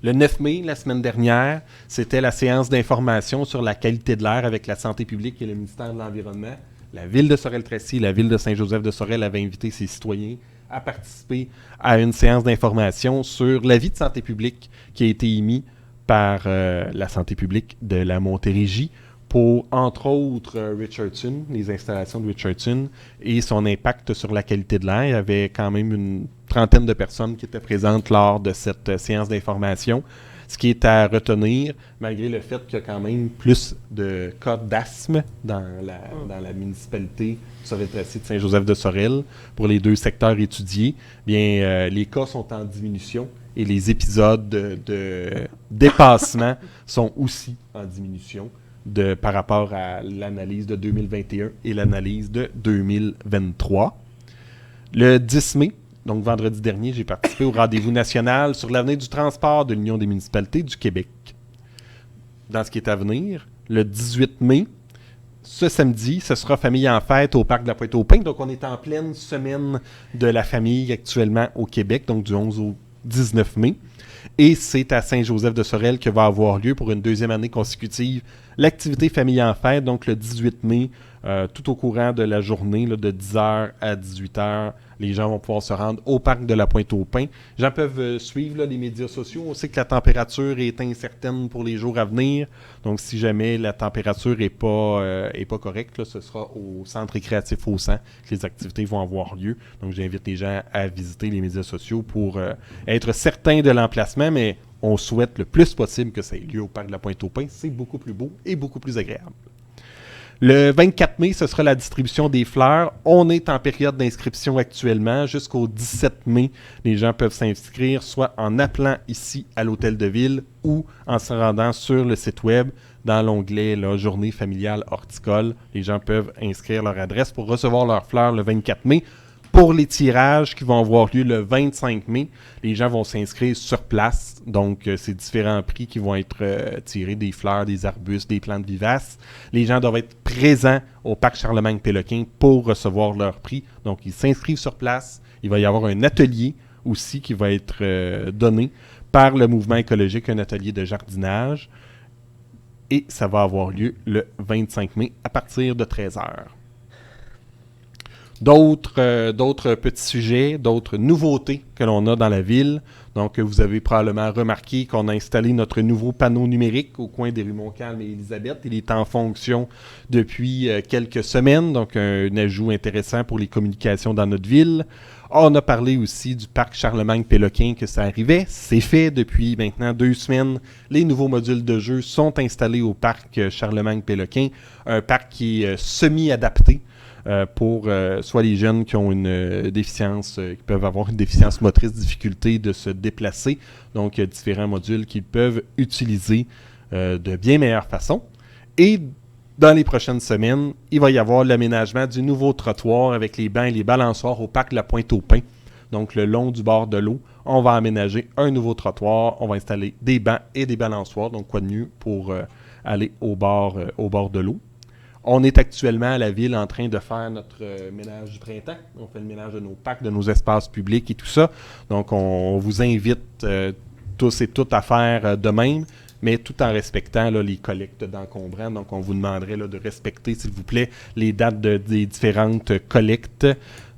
Le 9 mai, la semaine dernière, c'était la séance d'information sur la qualité de l'air avec la santé publique et le ministère de l'Environnement. La ville de Sorel-Tracy, la ville de Saint-Joseph-de-Sorel avait invité ses citoyens à participer à une séance d'information sur l'avis de santé publique qui a été émis par la santé publique de la Montérégie pour, entre autres, Richardson, les installations de Richardson et son impact sur la qualité de l'air. Il y avait quand même une trentaine de personnes qui étaient présentes lors de cette séance d'information. Ce qui est à retenir, malgré le fait qu'il y a quand même plus de cas d'asthme dans la municipalité Sorel-Tracy de Saint-Joseph-de-Sorel pour les 2 secteurs étudiés, bien, les cas sont en diminution et les épisodes de dépassement sont aussi en diminution par rapport à l'analyse de 2021 et l'analyse de 2023. Le 10 mai, donc vendredi dernier, j'ai participé au rendez-vous national sur l'avenir du transport de l'Union des municipalités du Québec. Dans ce qui est à venir, le 18 mai, ce samedi, ce sera Famille en fête au Parc de la Pointe-aux-Pins. Donc, on est en pleine semaine de la famille actuellement au Québec, donc du 11 au 19 mai. Et c'est à Saint-Joseph-de-Sorel que va avoir lieu pour une 2e année consécutive l'activité Famille en fête, donc le 18 mai, tout au courant de la journée, là, de 10h à 18h. Les gens vont pouvoir se rendre au Parc de la Pointe-aux-Pins. Les gens peuvent suivre là, les médias sociaux. On sait que la température est incertaine pour les jours à venir. Donc, si jamais la température n'est pas correcte, là, ce sera au Centre récréatif au Sang que les activités vont avoir lieu. Donc, j'invite les gens à visiter les médias sociaux pour être certains de l'emplacement, mais on souhaite le plus possible que ça ait lieu au Parc de la Pointe-aux-Pins. C'est beaucoup plus beau et beaucoup plus agréable. Le 24 mai, ce sera la distribution des fleurs. On est en période d'inscription actuellement. Jusqu'au 17 mai, les gens peuvent s'inscrire soit en appelant ici à l'Hôtel de Ville ou en se rendant sur le site web dans l'onglet là, Journée familiale horticole. Les gens peuvent inscrire leur adresse pour recevoir leurs fleurs le 24 mai. Pour les tirages qui vont avoir lieu le 25 mai, les gens vont s'inscrire sur place. Donc, c'est différents prix qui vont être tirés, des fleurs, des arbustes, des plantes vivaces. Les gens doivent être présents au Parc Charlemagne-Péloquin pour recevoir leur prix. Donc, ils s'inscrivent sur place. Il va y avoir un atelier aussi qui va être donné par le mouvement écologique, un atelier de jardinage. Et ça va avoir lieu le 25 mai à partir de 13h. D'autres petits sujets, d'autres nouveautés que l'on a dans la ville. Donc, vous avez probablement remarqué qu'on a installé notre nouveau panneau numérique au coin des rues Montcalm et Élisabeth. Il est en fonction depuis quelques semaines, donc un ajout intéressant pour les communications dans notre ville. On a parlé aussi du parc Charlemagne-Péloquin que ça arrivait. C'est fait depuis maintenant 2 semaines. Les nouveaux modules de jeu sont installés au parc Charlemagne-Péloquin, un parc qui est semi-adapté pour soit les jeunes qui ont une déficience, qui peuvent avoir une déficience motrice, difficulté de se déplacer. Donc, il y a différents modules qu'ils peuvent utiliser de bien meilleure façon. Et dans les prochaines semaines, il va y avoir l'aménagement du nouveau trottoir avec les bancs et les balançoires au parc de la Pointe-aux-Pins. Donc, le long du bord de l'eau, on va aménager un nouveau trottoir. On va installer des bancs et des balançoires. Donc, quoi de mieux pour aller au bord de l'eau. On est actuellement à la ville en train de faire notre ménage du printemps. On fait le ménage de nos parcs, de nos espaces publics et tout ça. Donc, on vous invite tous et toutes à faire de même, mais tout en respectant là, les collectes d'encombrants. Donc, on vous demanderait là, de respecter, s'il vous plaît, les dates des différentes collectes.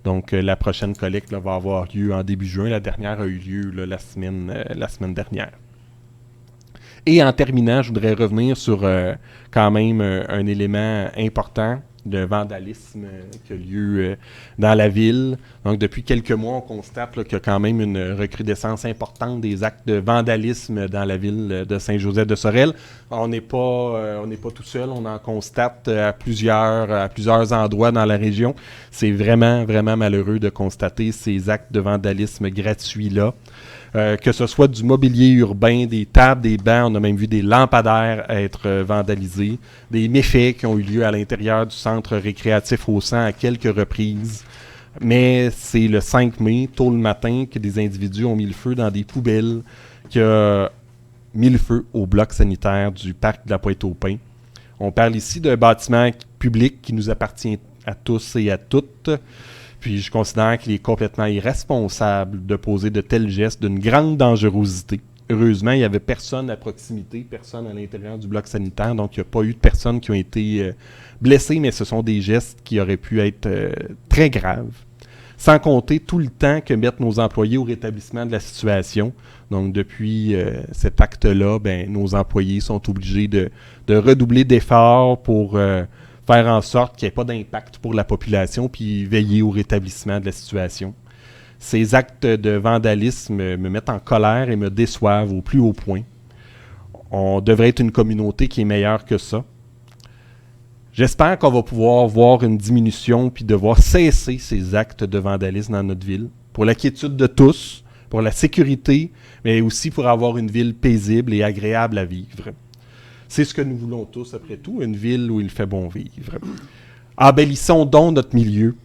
Donc, la prochaine collecte là, va avoir lieu en début juin. La dernière a eu lieu là, la semaine dernière. Et en terminant, je voudrais revenir sur quand même un élément important de vandalisme qui a lieu dans la ville. Donc, depuis quelques mois, on constate là, qu'il y a quand même une recrudescence importante des actes de vandalisme dans la ville de Saint-Joseph-de-Sorel. On n'est pas tout seul, on en constate à plusieurs endroits dans la région. C'est vraiment, vraiment malheureux de constater ces actes de vandalisme gratuits-là. Que ce soit du mobilier urbain, des tables, des bancs, on a même vu des lampadaires être vandalisés, des méfaits qui ont eu lieu à l'intérieur du centre récréatif au Sang à quelques reprises. Mais c'est le 5 mai, tôt le matin, que des individus ont mis le feu dans des poubelles, qui a mis le feu au bloc sanitaire du parc de la Pointe-aux-Pins. On parle ici d'un bâtiment public qui nous appartient à tous et à toutes. Puis je considère qu'il est complètement irresponsable de poser de tels gestes d'une grande dangerosité. Heureusement, il n'y avait personne à proximité, personne à l'intérieur du bloc sanitaire, donc il n'y a pas eu de personnes qui ont été blessées, mais ce sont des gestes qui auraient pu être très graves. Sans compter tout le temps que mettent nos employés au rétablissement de la situation. Donc, depuis cet acte-là, nos employés sont obligés de redoubler d'efforts pour faire en sorte qu'il n'y ait pas d'impact pour la population, puis veiller au rétablissement de la situation. Ces actes de vandalisme me mettent en colère et me déçoivent au plus haut point. On devrait être une communauté qui est meilleure que ça. J'espère qu'on va pouvoir voir une diminution puis de voir cesser ces actes de vandalisme dans notre ville, pour la quiétude de tous, pour la sécurité, mais aussi pour avoir une ville paisible et agréable à vivre. C'est ce que nous voulons tous, après tout, une ville où il fait bon vivre. Embellissons donc notre milieu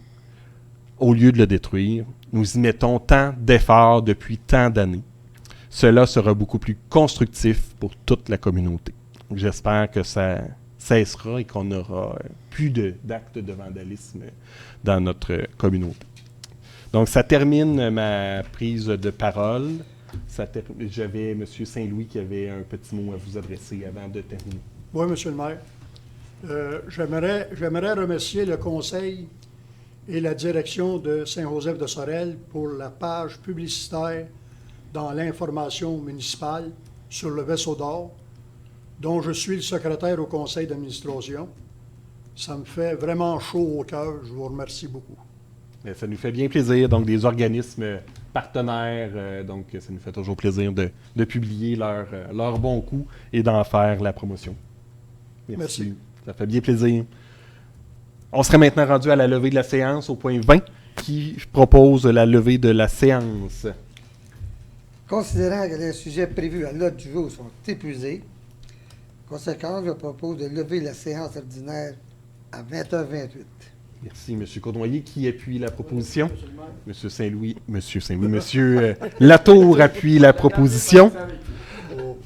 au lieu de le détruire. Nous y mettons tant d'efforts depuis tant d'années. Cela sera beaucoup plus constructif pour toute la communauté. J'espère que ça cessera et qu'on n'aura plus d'actes de vandalisme dans notre communauté. Donc, ça termine ma prise de parole. J'avais M. Saint-Louis qui avait un petit mot à vous adresser avant de terminer. Oui, M. le maire. J'aimerais remercier le conseil et la direction de Saint-Joseph de Sorel pour la page publicitaire dans l'information municipale sur le vaisseau d'or, dont je suis le secrétaire au conseil d'administration. Ça me fait vraiment chaud au cœur. Je vous remercie beaucoup. Mais ça nous fait bien plaisir. Donc, des organismes partenaires, donc ça nous fait toujours plaisir de publier leur bon coup et d'en faire la promotion. Merci. Ça fait bien plaisir. On serait maintenant rendu à la levée de la séance au point 20 qui propose la levée de la séance. Considérant que les sujets prévus à l'ordre du jour sont épuisés, conséquence, je propose de lever la séance ordinaire à 20h28. Merci, M. Cournoyer. Qui appuie la proposition? M. Saint-Louis. M. Latour appuie la proposition.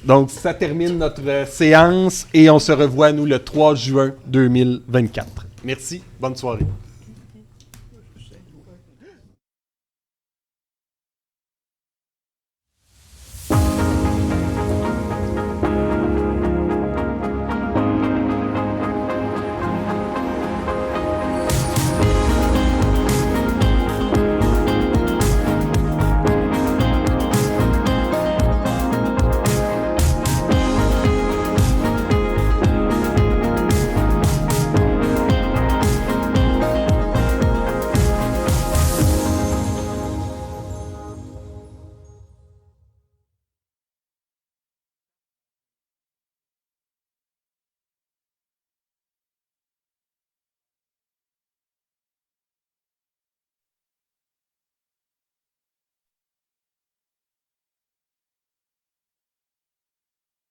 Donc, ça termine notre séance et on se revoit, nous, le 3 juin 2024. Merci. Bonne soirée.